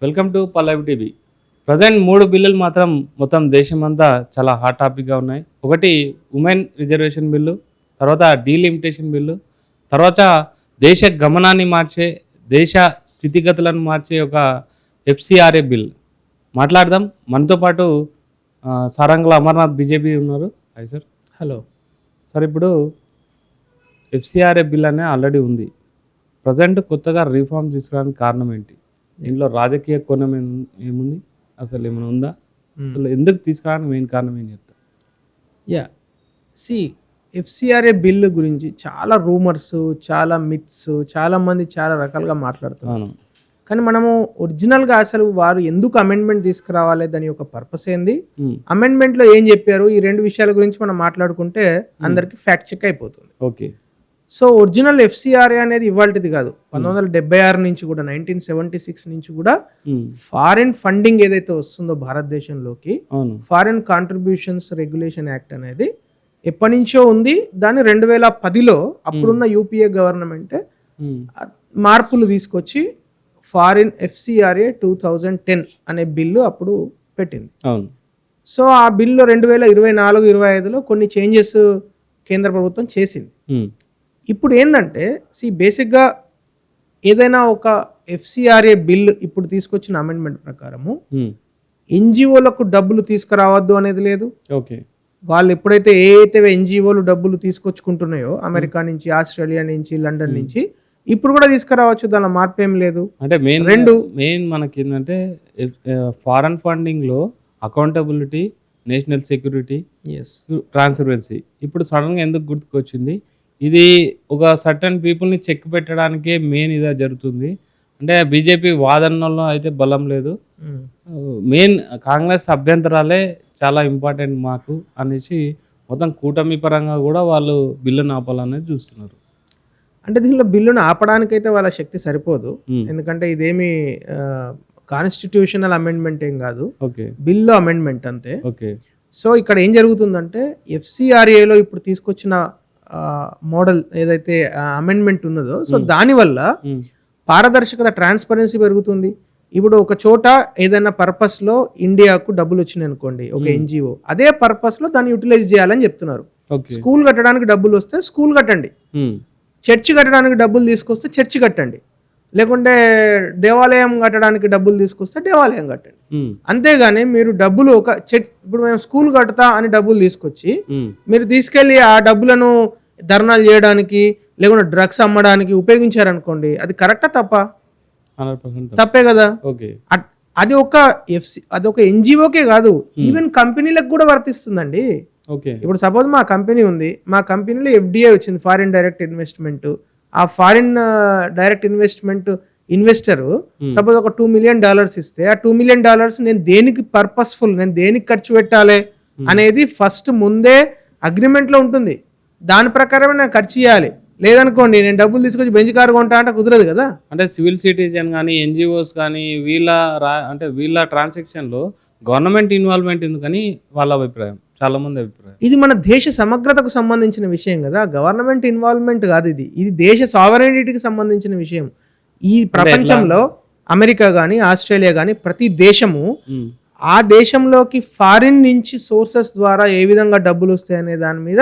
Welcome to Pallavi TV. Present 3 బిల్లులు మాత్రం మొత్తం దేశమంతా చాలా హాట్ టాపిక్గా ఉన్నాయి. ఒకటి ఉమెన్ రిజర్వేషన్ బిల్లు, తర్వాత డీలిమిటేషన్ బిల్లు, తర్వాత దేశ గమనాన్ని మార్చే, దేశ స్థితిగతులను మార్చే ఒక ఎఫ్సిఆర్ఏ బిల్ మాట్లాడదాం. మనతో పాటు సారంగల అమర్నాథ్ బీజేపీ ఉన్నారు. Hi sir. హలో సార్, ఇప్పుడు ఎఫ్సిఆర్ఏ బిల్ అనే ఆల్రెడీ ఉంది. ప్రజెంట్ కొత్తగా రీఫార్మ్ తీసుకురావడానికి కారణం ఏంటి? దీంట్లో రాజకీయ కోణం ఏముంది, అసలు ఏమైనా ఉందా, అసలు ఎందుకు తీసుకురావడానికి మెయిన్ కారణం ఏం చెప్తా? ఎఫ్సిఆర్ఏ బిల్లు గురించి చాలా రూమర్స్, చాలా మిత్స్, చాలామంది చాలా రకాలుగా మాట్లాడుతున్నారు. కానీ మనము ఒరిజినల్గా అసలు వారు ఎందుకు అమెండ్మెంట్ తీసుకురావాలి, దాని యొక్క పర్పస్ ఏంది, అమెండ్మెంట్లో ఏం చెప్పారు, ఈ 2 విషయాల గురించి మనం మాట్లాడుకుంటే అందరికి ఫ్యాక్ట్ చెక్ అయిపోతుంది. ఓకే. సో ఒరిజినల్ ఎఫ్సిఆర్ఏ అనేది ఇవాళది కాదు, 1976 నుంచి కూడా 1976 నుంచి కూడా ఫారిన్ ఫండింగ్ ఏదైతే వస్తుందో భారతదేశంలోకి, ఫారిన్ కాంట్రిబ్యూషన్స్ రెగ్యులేషన్ యాక్ట్ అనేది ఎప్పటి నుంచో ఉంది. దాన్ని 2010లో అప్పుడున్న యూపీఏ గవర్నమెంట్ మార్పులు తీసుకొచ్చి ఫారిన్ ఎఫ్సిఆర్ఏ 2010 అనే బిల్లు అప్పుడు పెట్టింది. సో ఆ బిల్లు 2024-25లో కొన్ని చేంజెస్ కేంద్ర ప్రభుత్వం చేసింది. ఇప్పుడు ఏంటంటే బేసిక్గా ఏదైనా ఒక ఎఫ్సిఆర్ఏ బిల్ ఇప్పుడు తీసుకొచ్చిన అమెండ్మెంట్ ప్రకారము ఎన్జిఓలకు డబ్బులు తీసుకురావద్దు అనేది లేదు. ఓకే. వాళ్ళు ఎప్పుడైతే ఏదైతే ఎన్జిఓలు డబ్బులు తీసుకొచ్చుకుంటున్నాయో అమెరికా నుంచి, ఆస్ట్రేలియా నుంచి, లండన్ నుంచి, ఇప్పుడు కూడా తీసుకురావచ్చు, దానిలో మార్పు ఏం లేదు. అంటే మెయిన్ మనకి ఏంటంటే ఫారెన్ ఫండింగ్ లో అకౌంటబిలిటీ, నేషనల్ సెక్యూరిటీ, ట్రాన్స్పరెన్సీ ఇప్పుడు సడన్ గా ఎందుకు గుర్తుకొచ్చింది? ఇది ఒక సర్టన్ పీపుల్ని చెక్ పెట్టడానికే మెయిన్ ఇదే జరుగుతుంది. అంటే బీజేపీ వాదనలో అయితే బలం లేదు, మెయిన్ కాంగ్రెస్ అభ్యంతరాలే చాలా ఇంపార్టెంట్ మాకు అనేసి మొత్తం కూటమి పరంగా కూడా వాళ్ళు బిల్లును ఆపాలనేది చూస్తున్నారు. అంటే దీనిలో బిల్లును ఆపడానికైతే వాళ్ళ శక్తి సరిపోదు, ఎందుకంటే ఇదేమి కాన్స్టిట్యూషనల్ అమెండ్మెంట్ ఏం కాదు, బిల్లు అమెండ్మెంట్ అంతే. సో ఇక్కడ ఏం జరుగుతుందంటే ఎఫ్సిఆర్ఏలో ఇప్పుడు తీసుకొచ్చిన మోడల్ ఏదైతే అమెండ్మెంట్ ఉన్నదో, సో దానివల్ల పారదర్శకత, ట్రాన్స్పరెన్సీ పెరుగుతుంది. ఇప్పుడు ఒక చోట ఏదైనా పర్పస్లో ఇండియాకు డబ్బులు వచ్చినాయి అనుకోండి, ఒక ఎన్జిఓ అదే పర్పస్లో దాన్ని యూటిలైజ్ చేయాలని చెప్తున్నారు. స్కూల్ కట్టడానికి డబ్బులు వస్తే స్కూల్ కట్టండి, చర్చి కట్టడానికి డబ్బులు తీసుకొస్తే చర్చి కట్టండి, లేకుంటే దేవాలయం కట్టడానికి డబ్బులు తీసుకొస్తే దేవాలయం కట్టండి. అంతేగాని మీరు డబ్బులు ఇప్పుడు మేము స్కూల్ కడతా అని డబ్బులు తీసుకొచ్చి మీరు తీసుకెళ్లి ఆ డబ్బులను ధర్నాలు చేయడానికి, లేకుంటే డ్రగ్స్ అమ్మడానికి ఉపయోగించారనుకోండి, అది కరెక్టా తప్ప? తప్పే కదా. అది ఒక ఎన్జిఓకే కాదు, ఈవెన్ కంపెనీలకు కూడా వర్తిస్తుందండి. ఇప్పుడు సపోజ్ మా కంపెనీ ఉంది, మా కంపెనీలో ఎఫ్డిఐ వచ్చింది, ఫారిన్ డైరెక్ట్ ఇన్వెస్ట్మెంట్. ఆ foreign direct investment investor suppose ఒక $2 million ఇస్తే, ఆ $2 million నేను దేనికి పర్పస్ఫుల్, నేను దేనికి ఖర్చు పెట్టాలి అనేది ఫస్ట్ ముందే అగ్రిమెంట్లో ఉంటుంది. దాని ప్రకారమే నేను ఖర్చు చేయాలి. లేదనుకోండి నేను డబ్బులు తీసుకొచ్చి బెంచ్ కారు కొంటా అంటే కుదరదు కదా. అంటే సివిల్ సిటిజన్ కానీ, ఎన్జిఓస్ కానీ, వీళ్ళ ట్రాన్సాక్షన్లో గవర్నమెంట్ ఇన్వాల్వ్మెంట్ ఎందుకని వాళ్ళ అభిప్రాయం, చాలా మంది అభిప్రాయం. ఇది మన దేశ సమగ్రతకు సంబంధించిన విషయం కదా, గవర్నమెంట్ ఇన్వాల్వ్మెంట్ కాదు, ఇది దేశ సావరెనిటీకి సంబంధించిన విషయం. ఈ ప్రపంచంలో అమెరికా కానీ, ఆస్ట్రేలియా కానీ, ప్రతి దేశము ఆ దేశంలోకి ఫారిన్ నుంచి సోర్సెస్ ద్వారా ఏ విధంగా డబ్బులు వస్తాయనే దాని మీద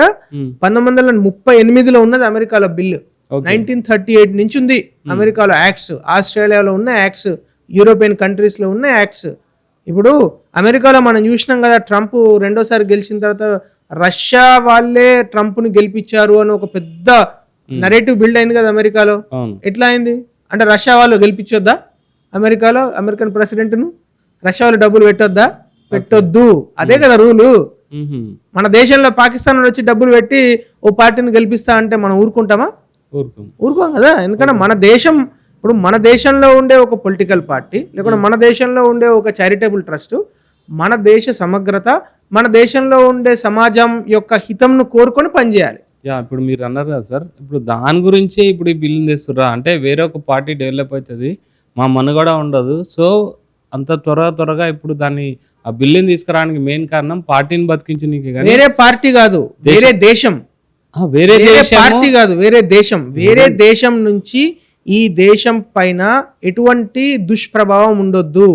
1938లో ఉన్నది అమెరికాలో బిల్లు. 1938 నుంచి ఉంది అమెరికాలో యాక్ట్స్, ఆస్ట్రేలియాలో ఉన్న యాక్ట్స్, యూరోపియన్ కంట్రీస్లో ఉన్న యాక్ట్స్. ఇప్పుడు అమెరికాలో మనం చూసినాం కదా, ట్రంప్ రెండోసారి గెలిచిన తర్వాత రష్యా వాళ్ళే ట్రంప్ని గెలిపించారు అని ఒక పెద్ద నరేటివ్ బిల్డ్ అయింది కదా అమెరికాలో. ఎట్లా అయింది అంటే రష్యా వాళ్ళు గెలిపించొద్దా అమెరికాలో అమెరికన్ ప్రెసిడెంట్ను? రష్యా వాళ్ళు డబ్బులు పెట్టొద్దు, అదే కదా రూలు. మన దేశంలో పాకిస్తాన్ వచ్చి డబ్బులు పెట్టి ఓ పార్టీని గెలిపిస్తా అంటే మనం ఊరుకుంటామా? ఊరుకోం కదా. ఎందుకంటే మన దేశంలో ఉండే ఒక పొలిటికల్ పార్టీ, లేకుంటే మన దేశంలో ఉండే ఒక చారిటబుల్ ట్రస్ట్, మన దేశ సమగ్రత, మన దేశంలో ఉండే సమాజం యొక్క హితంను కోరుకొని పనిచేయాలి. ఇప్పుడు మీరు అన్నారు కదా సార్, ఇప్పుడు దాని గురించే ఇప్పుడు ఈ బిల్లు తెస్తుర్రా అంటే వేరే ఒక పార్టీ డెవలప్ అవుతుంది, మా మనుగడ ఉండదు. సో అంత త్వరగా ఇప్పుడు దాన్ని ఆ బిల్లుని తీసుకురావడానికి మెయిన్ కారణం పార్టీని బతికించడానికి. వేరే పార్టీ కాదు, వేరే దేశం, వేరే పార్టీ కాదు, వేరే దేశం నుంచి ఈ దేశం పైన ఎటువంటి దుష్ప్రభావం ఉండొద్దు.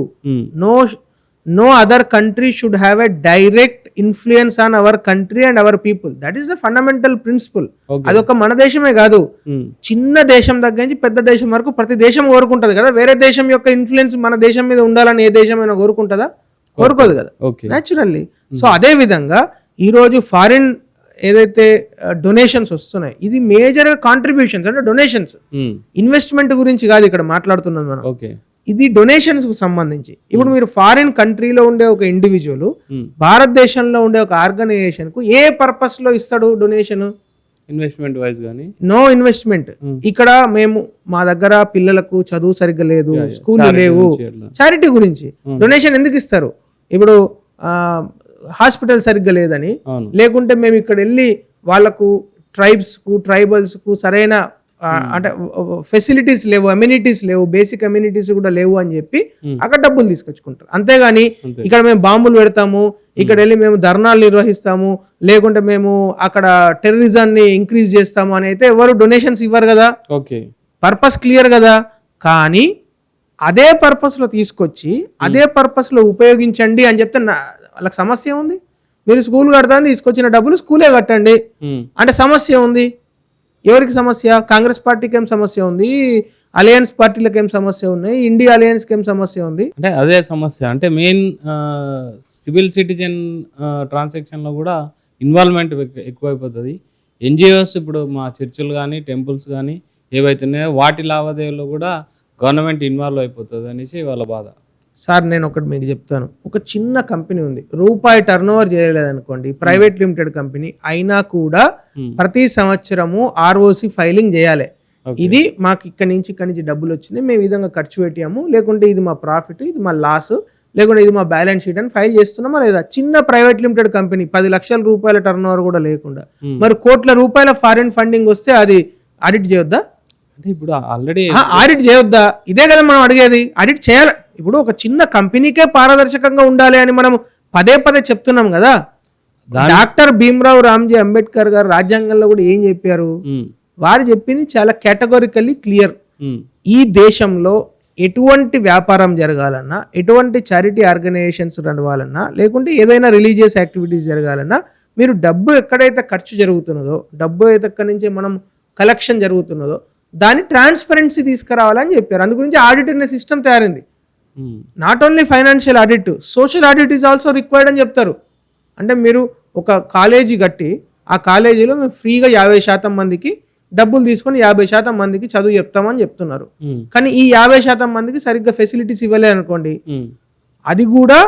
No other country should have a direct influence on our country and our people. That is the fundamental principle. అదొక మన దేశమే కాదు, చిన్న దేశం దగ్గర నుంచి పెద్ద దేశం వరకు ప్రతి దేశం కోరుకుంటది కదా, వేరే దేశం యొక్క ఇన్ఫ్లుయెన్స్ మన దేశం మీద ఉండాలని ఏ దేశమైనా కోరుకుంటుందా? కోరుకోదు కదా, న్యాచురల్లీ. సో అదే విధంగా ఈరోజు ఫారిన్ ఏదైతే డొనేషన్స్ వస్తున్నాయి, ఇది మేజర్ కాంట్రిబ్యూషన్స్ అంటే డొనేషన్స్, ఇన్వెస్ట్మెంట్ గురించి కాదు ఇక్కడ మాట్లాడుతున్నాం మనం. ఇది డొనేషన్స్ కు సంబంధించి. ఇప్పుడు మీరు ఫారిన్ కంట్రీలో ఉండే ఒక ఇండివిజువల్ భారతదేశంలో ఉండే ఒక ఆర్గనైజేషన్ కు ఏ పర్పస్ లో ఇస్తాడు డొనేషన్? ఇన్వెస్ట్మెంట్ వైజ్ గానీ నో ఇన్వెస్ట్మెంట్. ఇక్కడ మేము మా దగ్గర పిల్లలకు చదువు సరిగ్గా లేదు, స్కూల్ లేవు, చారిటీ గురించి డొనేషన్ ఎందుకు ఇస్తారు? ఇప్పుడు హాస్పిటల్ సరిగ్గా లేదని, లేకుంటే మేము ఇక్కడ వెళ్ళి వాళ్ళకు ట్రైబల్స్ కు సరైన అంటే ఫెసిలిటీస్ లేవు, అమ్యూనిటీస్ లేవు, బేసిక్ అమ్యూనిటీస్ కూడా లేవు అని చెప్పి అక్కడ డబ్బులు తీసుకొచ్చుకుంటారు. అంతేగాని ఇక్కడ మేము బాంబులు పెడతాము, ఇక్కడ వెళ్ళి మేము ధర్నాలు నిర్వహిస్తాము, లేకుంటే మేము అక్కడ టెర్రరిజాన్ని ఇంక్రీజ్ చేస్తాము అని అయితే ఎవరు డొనేషన్స్ ఇవ్వరు కదా. పర్పస్ క్లియర్ కదా. కానీ అదే పర్పస్ లో తీసుకొచ్చి అదే పర్పస్ లో ఉపయోగించండి అని చెప్తే వాళ్ళకి సమస్య ఉంది. మీరు స్కూల్ కడతాను తీసుకొచ్చిన డబ్బులు స్కూలే కట్టండి అంటే సమస్య ఉంది. ఎవరికి సమస్య? కాంగ్రెస్ పార్టీకి ఏం సమస్య ఉంది, అలయన్స్ పార్టీలకు ఏం సమస్య ఉన్నాయి, ఇండియా అలయన్స్కి ఏం సమస్య ఉంది? అంటే అదే సమస్య. అంటే మెయిన్ సివిల్ సిటిజన్ ట్రాన్సాక్షన్లో కూడా ఇన్వాల్వ్మెంట్ ఎక్కువైపోతుంది. ఎన్జిఓస్ ఇప్పుడు మా చర్చిలు కానీ టెంపుల్స్ కానీ ఏవైతున్నాయో వాటి లావాదేవీలో కూడా గవర్నమెంట్ ఇన్వాల్వ్ అయిపోతుంది అనేసి వాళ్ళ బాధ. సార్ నేను ఒకటి మీకు చెప్తాను. ఒక చిన్న కంపెనీ ఉంది, రూపాయి టర్న్ ఓవర్ చేయలేదనుకోండి, ప్రైవేట్ లిమిటెడ్ కంపెనీ అయినా కూడా ప్రతి సంవత్సరము ఆర్ఓసి ఫైలింగ్ చేయాలి. ఇది మాకు ఇక్కడి నుంచి డబ్బులు వచ్చినాయి, మేము ఈ విధంగా ఖర్చు పెట్టాము, లేకుంటే ఇది మా ప్రాఫిట్, ఇది మా లాస్, లేకుంటే ఇది మా బ్యాలెన్స్ షీట్ అని ఫైల్ చేస్తున్నామా లేదా? చిన్న ప్రైవేట్ లిమిటెడ్ కంపెనీ 10 లక్షల రూపాయల టర్న్ ఓవర్ కూడా లేకుండా మరి కోట్ల రూపాయల ఫారిన్ ఫండింగ్ వస్తే అది ఆడిట్ చేయొద్దా? అంటే ఇప్పుడు ఆల్రెడీ ఆడిట్ చేయొద్దా? ఇదే కదా మనం అడిగేది. ఆడిట్ చేయాలి. ఇప్పుడు ఒక చిన్న కంపెనీకే పారదర్శకంగా ఉండాలి అని మనం పదే చెప్తున్నాం కదా. డాక్టర్ భీమ్రావ్ రామ్జీ అంబేద్కర్ గారు రాజ్యాంగంలో కూడా ఏం చెప్పారు? వారు చెప్పింది చాలా కేటగోరికల్లీ క్లియర్. ఈ దేశంలో ఎటువంటి వ్యాపారం జరగాలన్నా, ఎటువంటి చారిటీ ఆర్గనైజేషన్స్ నడవాలన్నా, లేకుంటే ఏదైనా రిలీజియస్ యాక్టివిటీస్ జరగాలన్నా మీరు డబ్బు ఎక్కడైతే ఖర్చు జరుగుతున్నదో, డబ్బు ఎక్కడి నుంచి మనం కలెక్షన్ జరుగుతున్నదో దాని ట్రాన్స్పరెన్సీ తీసుకురావాలని చెప్పారు. అందు గురించి ఆడిట్ అనే సిస్టమ్ తయారైంది. Not only financial audit, social audit is also required అని చెప్తారు. అంటే మీరు ఒక కాలేజీ కట్టి ఆ కాలేజీలో మేము ఫ్రీగా 50% మందికి డబ్బులు తీసుకొని 50% మందికి చదువు చెప్తామని చెప్తున్నారు. కానీ ఈ 50% మందికి సరిగ్గా ఫెసిలిటీస్ ఇవ్వలే అనుకోండి, అది కూడా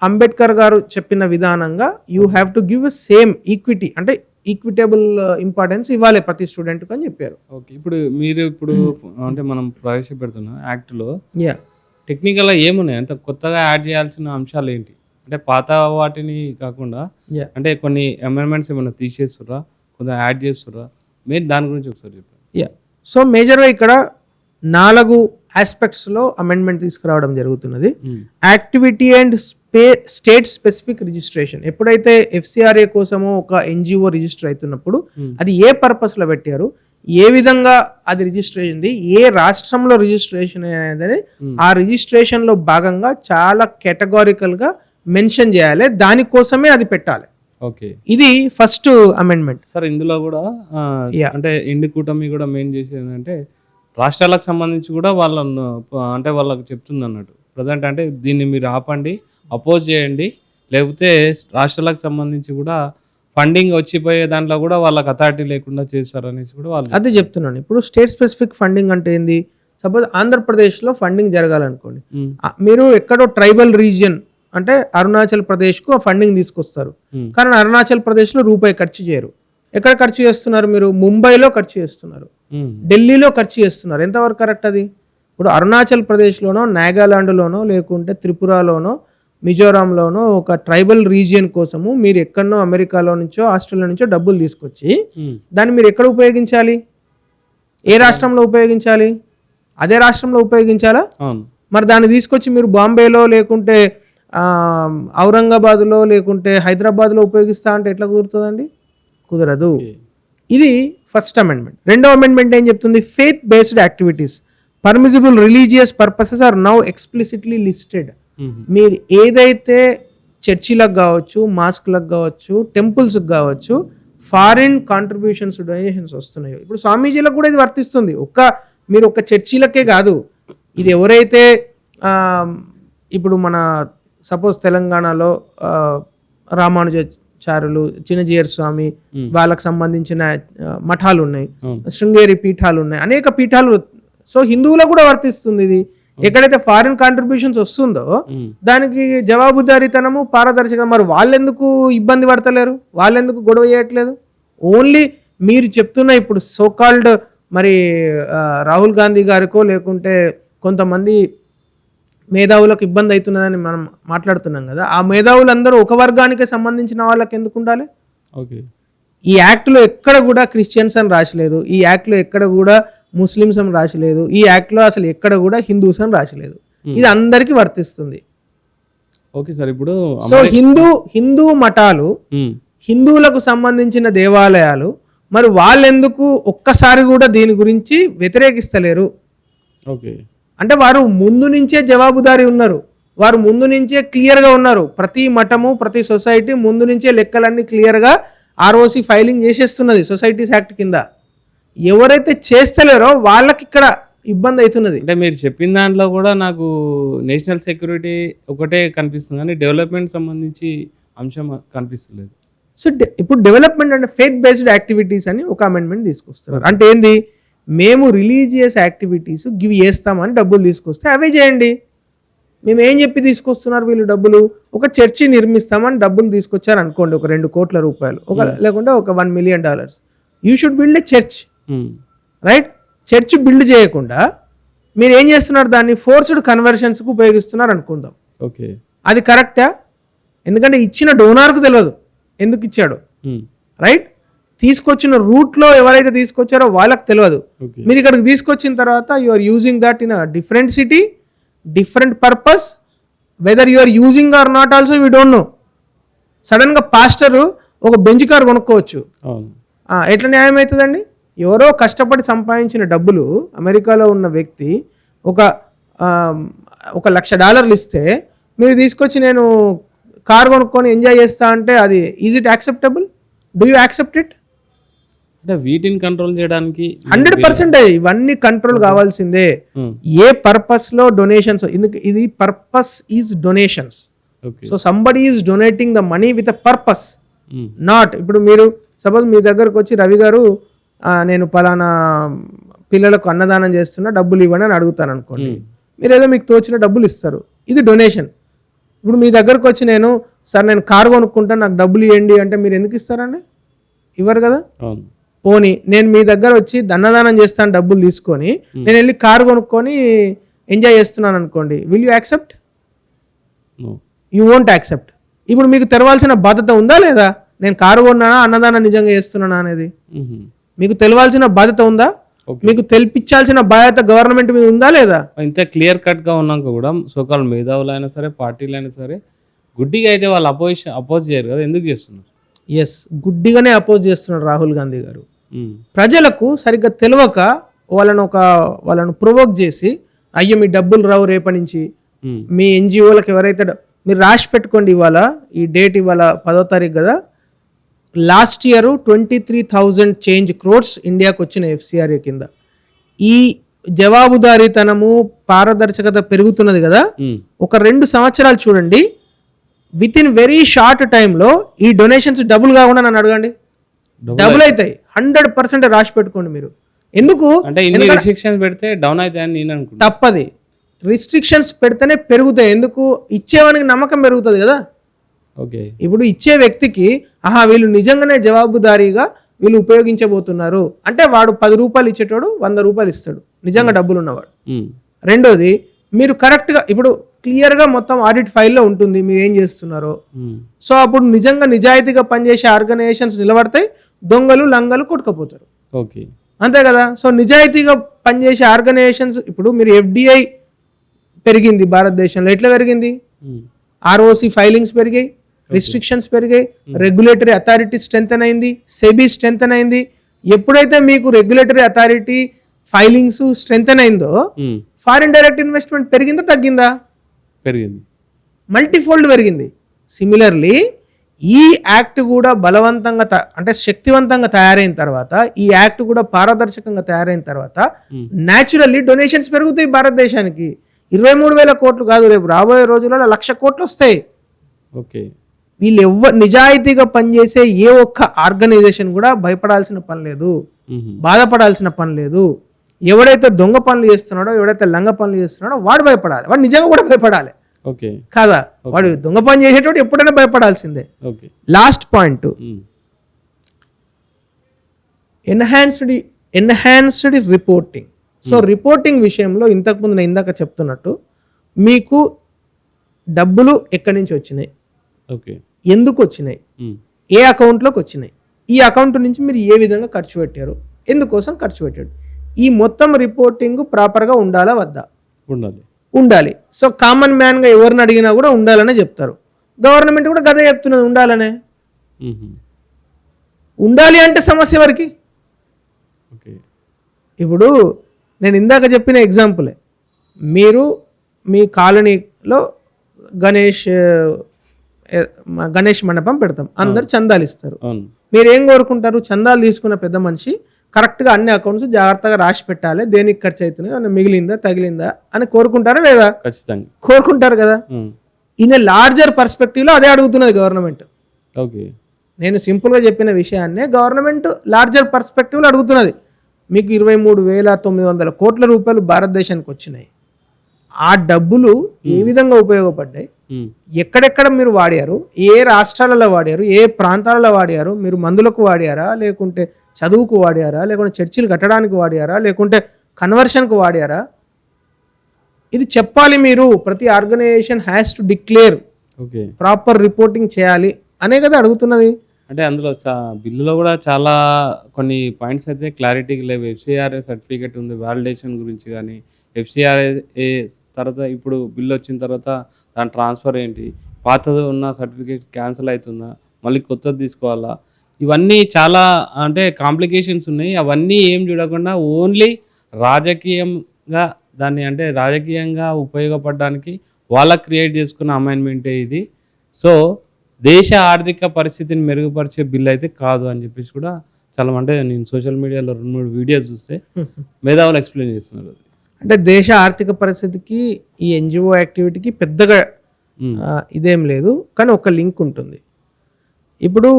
అంబేద్కర్ గారు చెప్పిన విధానంగా you have to give same equity, అంటే ఈక్విటబుల్ ఇంపార్టెన్స్ ఇవ్వాలి ప్రతి స్టూడెంట్ అని చెప్పారు. ఓకే, ఇప్పుడు అంటే మనం ప్రవేశపెడుతున్న యాక్ట్లో టెక్నికల్గా ఏమున్నాయి, అంటే కొత్తగా యాడ్ చేయాల్సిన అంశాలు ఏంటి? అంటే పాత వాటిని కాకుండా అంటే కొన్ని అమెండ్మెంట్స్ ఏమైనా తీసేస్తుర్రా, కొంత యాడ్ చేస్తుర్రా? మీరు దాని గురించి ఒకసారి చెప్పండి. సో మేజర్గా ఇక్కడ 4 ఆస్పెక్ట్స్లో అమెండ్మెంట్ తీసుకురావడం జరుగుతున్నది. Activity and state specific registration. ఎప్పుడైతే FCRA కోసము ఒక NGO రిజిస్టర్ అవుతున్నప్పుడు అది ఏ పర్పస్లో పెట్టారు, ఏ విధంగా అది రిజిస్ట్రేషన్, ఏ రాష్ట్రంలో రిజిస్ట్రేషన్ అనేది ఆ రిజిస్ట్రేషన్లో భాగంగా చాలా కేటగారికల్గా మెన్షన్ చేయాలి, దానికోసమే అది పెట్టాలి. ఓకే, ఇది ఫస్ట్ అమెండ్మెంట్. సార్ ఇందులో కూడా అంటే ఇండి కూటమి కూడా మెయిన్ చేసేది ఏంటంటే రాష్ట్రాలకు సంబంధించి కూడా వాళ్ళను అంటే వాళ్ళకి చెప్తుంది అన్నట్టు ప్రజెంట్, అంటే దీన్ని మీరు ఆపండి, అపోజ్ చేయండి, లేకపోతే రాష్ట్రాలకు సంబంధించి కూడా ఫండింగ్ వచ్చిపోయే దాంట్లో కూడా వాళ్ళకి అథారిటీ లేకుండా చేస్తారనేసి కూడా వాళ్ళు అదే చెప్తున్నాను. ఇప్పుడు స్టేట్ స్పెసిఫిక్ ఫండింగ్ అంటే ఏంది? సపోజ్ ఆంధ్రప్రదేశ్లో ఫండింగ్ జరగాలనుకోండి, మీరు ఎక్కడో ట్రైబల్ రీజియన్ అంటే అరుణాచల్ ప్రదేశ్కు ఫండింగ్ తీసుకొస్తారు, కానీ అరుణాచల్ ప్రదేశ్లో రూపాయి ఖర్చు చేయరు. ఎక్కడ ఖర్చు చేస్తున్నారు? మీరు ముంబైలో ఖర్చు చేస్తున్నారు, ఢిల్లీలో ఖర్చు చేస్తున్నారు. ఎంతవరకు కరెక్ట్ అది? ఇప్పుడు అరుణాచల్ ప్రదేశ్లోనో, నాగాలాండ్లోనో, లేకుంటే త్రిపురలోనో, మిజోరాంలోనో ఒక ట్రైబల్ రీజియన్ కోసము మీరు ఎక్కడనో అమెరికాలో నుంచో ఆస్ట్రేలియా నుంచో డబ్బులు తీసుకొచ్చి దాన్ని మీరు ఎక్కడ ఉపయోగించాలి? ఏ రాష్ట్రంలో ఉపయోగించాలి? అదే రాష్ట్రంలో ఉపయోగించాలా? మరి దాన్ని తీసుకొచ్చి మీరు బాంబేలో, లేకుంటే ఔరంగాబాద్లో, లేకుంటే హైదరాబాద్లో ఉపయోగిస్తా అంటే ఎట్లా కుదురుతుందండి? కుదరదు. ఇది ఫస్ట్ అమెండ్మెంట్. రెండో అమెండ్మెంట్ ఏం చెప్తుంది? Faith based activities. Permissible religious purposes are now explicitly listed. మీరు ఏదైతే చర్చిలకు కావచ్చు, మాస్క్లకు కావచ్చు, టెంపుల్స్కి కావచ్చు ఫారిన్ కాంట్రిబ్యూషన్స్, డొనేషన్స్ వస్తున్నాయో ఇప్పుడు స్వామీజీలకు కూడా ఇది వర్తిస్తుంది. మీరు ఒక చర్చిలకే కాదు, ఇది ఎవరైతే ఇప్పుడు మన సపోజ్ తెలంగాణలో రామానుజాచార్యులు, చిన్నజీయర్ స్వామి వాళ్ళకి సంబంధించిన మఠాలు ఉన్నాయి, శృంగేరి పీఠాలు ఉన్నాయి, అనేక పీఠాలు. సో హిందువులకు కూడా వర్తిస్తుంది ఇది. ఎక్కడైతే ఫారిన్ కాంట్రిబ్యూషన్స్ వస్తుందో దానికి జవాబుదారీతనము, పారదర్శకత. మరి వాళ్ళెందుకు ఇబ్బంది పడతలేరు, వాళ్ళెందుకు గొడవ చేయట్లేదు? ఓన్లీ మీరు చెప్తున్న ఇప్పుడు సోకాల్డ్ మరి రాహుల్ గాంధీ గారికో లేకుంటే కొంతమంది మేధావులకు ఇబ్బంది అవుతున్నదని మనం మాట్లాడుతున్నాం కదా, ఆ మేధావులందరూ ఒక వర్గానికే సంబంధించిన వాళ్ళకి ఎందుకు ఉండాలి? ఓకే, ఈ యాక్ట్లో ఎక్కడ కూడా క్రిస్టియన్స్ అని రాసలేదు, ఈ యాక్ట్లో ఎక్కడ కూడా ముస్లిమ్స్ అని రాసలేదు, ఈ యాక్ట్లో అసలు ఎక్కడ కూడా హిందూస్ అని రాసలేదు. ఇది అందరికీ వర్తిస్తుంది. Okay sir. ఇప్పుడు సో హిందూ మఠాలు, హిందువులకు సంబంధించిన దేవాలయాలు, మరి వాళ్ళెందుకు ఒక్కసారి కూడా దీని గురించి వ్యతిరేకిస్తలేరు? ఓకే, అంటే వారు ముందు నుంచే జవాబుదారీ ఉన్నారు, వారు ముందు నుంచే క్లియర్గా ఉన్నారు. ప్రతి మఠము, ప్రతి సొసైటీ ముందు నుంచే లెక్కలన్నీ క్లియర్గా ROC ఫైలింగ్ చేసేస్తున్నది సొసైటీస్ యాక్ట్ కింద. ఎవరైతే చేస్తలేరో వాళ్ళకి ఇక్కడ ఇబ్బంది అవుతున్నది. అంటే మీరు చెప్పిన దాంట్లో కూడా నాకు నేషనల్ సెక్యూరిటీ ఒకటే కనిపిస్తుంది కానీ డెవలప్మెంట్ సంబంధించి అంశం కనిపిస్తలేదు. సో ఇప్పుడు డెవలప్మెంట్ అంటే ఫెయిత్ బేస్డ్ యాక్టివిటీస్ అని ఒక అమెండ్మెంట్ తీసుకొస్తున్నారు. అంటే ఏంది, మేము రిలీజియస్ యాక్టివిటీస్ గివ్ చేస్తామని డబ్బులు తీసుకొస్తే అవే చేయండి. మేము ఏం చెప్పి తీసుకొస్తున్నారు వీళ్ళు డబ్బులు? ఒక చర్చి నిర్మిస్తామని డబ్బులు తీసుకొచ్చారు అనుకోండి, ఒక 2 కోట్ల రూపాయలు, లేకుంటే ఒక $1 million. You should build a church, right? Church build చేయకుండా మీరు ఏం చేస్తున్నారు, దాన్ని ఫోర్స్డ్ కన్వర్షన్స్కి ఉపయోగిస్తున్నారు అనుకుందాం. ఓకే, అది కరెక్టా? ఎందుకంటే ఇచ్చిన డోనార్కు తెలియదు ఎందుకు ఇచ్చాడు, రైట్? తీసుకొచ్చిన రూట్లో ఎవరైతే తీసుకొచ్చారో వాళ్ళకి తెలియదు. మీరు ఇక్కడికి తీసుకొచ్చిన తర్వాత you are using that in a different city, different purpose, whether you are using or not also we don't know. సడన్గా పాస్టరు ఒక బెంచ్ కార్ కొనుక్కోవచ్చు, ఎట్లా న్యాయం అవుతుందండి? ఎవరో కష్టపడి సంపాదించిన డబ్బులు అమెరికాలో ఉన్న వ్యక్తి ఒక $1,00,000 ఇస్తే మీరు తీసుకొచ్చి నేను కార్ కొనుక్కొని ఎంజాయ్ చేస్తా అంటే అది is it acceptable? Do you accept it? అంటే వీటిని కంట్రోల్ చేయడానికి 100% ఇవన్నీ కంట్రోల్ కావాల్సిందే. ఏ పర్పస్ లో డొనేషన్స్, ఇది purpose is donations. So somebody is donating the money with a purpose, not ఇప్పుడు మీరు సపోజ్ మీ దగ్గరకు వచ్చి రవి గారు నేను పలానా పిల్లలకు అన్నదానం చేస్తున్నా డబ్బులు ఇవ్వండి అని అడుగుతాను అనుకోండి, మీరు ఏదో మీకు తోచిన డబ్బులు ఇస్తారు, ఇది డొనేషన్. ఇప్పుడు మీ దగ్గరకు వచ్చి నేను కారు కొనుక్కుంటాను నాకు డబ్బులు ఇవ్వండి అంటే మీరు ఎందుకు ఇస్తారండి? ఇవ్వరు కదా. పోనీ నేను మీ దగ్గర వచ్చి అన్నదానం చేస్తాను డబ్బులు తీసుకొని నేను వెళ్ళి కారు కొనుక్కొని ఎంజాయ్ చేస్తున్నాను అనుకోండి, will you accept? You won't accept. ఇప్పుడు మీకు తెలవాల్సిన బాధ్యత ఉందా లేదా, నేను కారు కొన్నానా అన్నదానం నిజంగా చేస్తున్నానా అనేది మీకు తెలవాల్సిన బాధ్యత ఉందా? మీకు తెలిపించాల్సిన బాధ్యత గవర్నమెంట్ మీద ఉందా లేదా? ఇంత క్లియర్ కట్ గా ఉన్నాక కూడా సోకాల్ మేధావులు అయినా సరే, పార్టీలు అయినా సరే గుడ్డిగా అయితే వాళ్ళు అపోజ్ చేయరు కదా, ఎందుకు చేస్తున్నారు? ఎస్, గుడ్డిగానే అపోజ్ చేస్తున్నారు రాహుల్ గాంధీ గారు. ప్రజలకు సరిగ్గా తెలియక వాళ్ళను ప్రొవోక్ చేసి, అయ్యో మీ డబ్బులు రావు రేపటి నుంచి, మీ NGOలకు ఎవరైతే మీరు రాసి పెట్టుకోండి, ఇవాళ ఈ డేట్ ఇవాళ 10వ తారీఖు కదా, లాస్ట్ ఇయర్ 23,000 crores ఇండియాకు వచ్చిన FCRA కింద. ఈ జవాబుదారీతనము, పారదర్శకత పెరుగుతున్నది కదా, ఒక 2 సంవత్సరాలు చూడండి, విత్ ఇన్ వెరీ షార్ట్ టైంలో ఈ డొనేషన్స్ డబుల్ కాకుండా నన్ను అడగండి, డబుల్ అవుతాయి. 100% రాసి పెట్టుకోండి మీరు. ఎందుకు అంటే రిస్ట్రిక్షన్స్ పెడితే డౌన్ అవుతాయని నేను అనుకుంటున్నా. తప్పది, రిస్ట్రిక్షన్స్ పెడితేనే పెరుగుతాయి. ఎందుకు? ఇచ్చేవానికి నమ్మకం పెరుగుతుంది కదా. ఓకే, ఇప్పుడు ఇచ్చే వ్యక్తికి వీళ్ళు నిజంగానే జవాబుదారీగా వీళ్ళు ఉపయోగించబోతున్నారు అంటే వాడు 10 రూపాయలు ఇచ్చేటోడు 100 రూపాయలు ఇస్తాడు, నిజంగా డబ్బులు ఉన్నవాడు. రెండోది, మీరు కరెక్ట్గా ఇప్పుడు క్లియర్గా మొత్తం ఆడిట్ ఫైల్లో ఉంటుంది మీరు ఏం చేస్తున్నారో. సో అప్పుడు నిజంగా నిజాయితీగా పనిచేసే ఆర్గనైజేషన్స్ నిలబడతాయి, దొంగలు లంగలు కొట్టుకుపోతారు. ఓకే, అంతే కదా. సో నిజాయితీగా పనిచేసే ఆర్గనైజేషన్స్, ఇప్పుడు మీరు FDI పెరిగింది భారతదేశంలో, ఎట్లా పెరిగింది? ROC ఫైలింగ్స్ పెరిగాయి, రిస్ట్రిక్షన్స్ పెరిగాయి, రెగ్యులేటరీ అథారిటీ స్ట్రెంథెన్ అయింది, సెబీ స్ట్రెంథెన్ అయింది. ఎప్పుడైతే మీకు రెగ్యులేటరీ అథారిటీ ఫైలింగ్స్ స్ట్రెంగ్ అయిందో ఉమ్, ఫారిన్ డైరెక్ట్ ఇన్వెస్ట్మెంట్ పెరిగిందా తగ్గిందా? పెరిగింది. మల్టీఫోల్డ్ పెరిగింది. సిమిలర్లీ ఈ యాక్ట్ కూడా బలవంతంగా అంటే శక్తివంతంగా తయారైన తర్వాత, ఈ యాక్ట్ కూడా పారదర్శకంగా తయారైన తర్వాత న్యాచురల్లీ డొనేషన్స్ పెరుగుతాయి భారతదేశానికి. 23,000 కోట్లు కాదు, రేపు రాబోయే రోజుల్లో 1,00,000 కోట్లు వస్తాయి. ఓకే. వీళ్ళు నిజాయితీగా పనిచేసే ఏ ఒక్క ఆర్గనైజేషన్ కూడా భయపడాల్సిన పని లేదు, ఉహు, బాధపడాల్సిన పని లేదు. ఎవడైతే దొంగ పనులు చేస్తున్నాడో, ఎవడైతే లంగ పనులు చేస్తున్నాడో వాడు భయపడాలి, వాడు నిజంగా కూడా భయపడాలి ఓకే. కాదా? వాడు దొంగ పని చేసేటోడు ఎప్పుడైనా భయపడాల్సిందే. ఓకే. లాస్ట్ పాయింట్, ఉమ్, ఎన్హాన్స్డ్ రిపోర్టింగ్. సో రిపోర్టింగ్ విషయంలో ఇంతకుముందు నేను ఇందాక చెప్తున్నట్టు మీకు డబ్బులు ఎక్కడి నుంచి వచ్చినాయి, ఓకే, ఎందుకు వచ్చినాయి, ఉమ్, ఏ అకౌంట్లోకి వచ్చినాయి, ఈ అకౌంట్ నుంచి మీరు ఏ విధంగా ఖర్చు పెట్టారు, ఎందుకోసం ఖర్చు పెట్టాడు, ఈ మొత్తం రిపోర్టింగ్ ప్రాపర్గా ఉండాలా వద్దా? ఉండాలి. ఉండాలి. సో కామన్ మ్యాన్గా ఎవరిని అడిగినా కూడా ఉండాలనే చెప్తారు. గవర్నమెంట్ కూడా గదే చెప్తున్నది, ఉండాలనే. ఉహు, ఉండాలి అంటే సమస్య ఎవరికి? ఓకే. ఇప్పుడు నేను ఇందాక చెప్పిన ఎగ్జాంపులే, మీరు మీ కాలనీలో గణేష్ మండపం పెడతాం, అందరు చందాలు ఇస్తారు. అవును. మీరు ఏం కోరుకుంటారు? చందాలు తీసుకున్న పెద్ద మనిషి కరెక్ట్గా అన్ని అకౌంట్స్ జాగ్రత్తగా రాసి పెట్టాలి, దేనికి ఖర్చు అవుతుంది, ఏమన్నా మిగిలిందా తగిలిందా అని కోరుకుంటారా లేదా? ఖచ్చితంగా కోరుకుంటారు కదా. ఉమ్, ఇన్ లార్జర్ పర్స్పెక్టివ్లో అదే అడుగుతున్నది గవర్నమెంట్. ఓకే. నేను సింపుల్గా చెప్పిన విషయాన్నే గవర్నమెంట్ లార్జర్ పర్స్పెక్టివ్లో అడుగుతున్నది. మీకు 23,900 కోట్ల రూపాయలు భారతదేశానికి వచ్చినాయి. ఆ డబ్బులు ఏ విధంగా ఉపయోగపడ్డాయి, ఉమ్, ఎక్కడెక్కడ మీరు వాడారు, ఏ రాష్ట్రాలలో వాడారు, ఏ ప్రాంతాలలో వాడారు, మీరు మందులకు వాడారా, లేకుంటే చదువుకు వాడారా, లేకుంటే చర్చిలు కట్టడానికి వాడారా, లేకుంటే కన్వర్షన్కు వాడారా, ఇది చెప్పాలి. మీరు ప్రతి organization has to declare, okay. Proper reporting చేయాలి అనే కదా అడుగుతున్నది. అంటే అందులో బిల్లులో కూడా చాలా కొన్ని పాయింట్స్ అయితే క్లారిటీగా లేవు. ఎఫ్సిఆర్ఏ సర్టిఫికేట్ ఉంది వ్యాలిడేషన్ గురించి, కానీ ఎఫ్సిఆర్ఏ తర్వాత ఇప్పుడు బిల్లు వచ్చిన తర్వాత దాని ట్రాన్స్ఫర్ ఏంటి, పాతది ఉన్న సర్టిఫికేట్ క్యాన్సిల్ అవుతుందా, మళ్ళీ కొత్తది తీసుకోవాలా, ఇవన్నీ చాలా అంటే కాంప్లికేషన్స్ ఉన్నాయి. అవన్నీ ఏం చూడకుండా ఓన్లీ రాజకీయంగా దాన్ని అంటే రాజకీయంగా ఉపయోగపడడానికి వాళ్ళకి క్రియేట్ చేసుకున్న అమైన్మెంటే ఇది. సో దేశ ఆర్థిక పరిస్థితిని మెరుగుపరిచే బిల్ అయితే కాదు అని చెప్పేసి కూడా చాలా, అంటే నేను సోషల్ మీడియాలో 2-3 వీడియోస్ చూస్తే మేధావులు ఎక్స్ప్లెయిన్ చేస్తున్నారు. అంటే దేశ ఆర్థిక పరిస్థితికి ఈ ఎన్జిఓ యాక్టివిటీకి పెద్దగా ఇదేం లేదు, కానీ ఒక లింక్ ఉంటుంది. ఇప్పుడు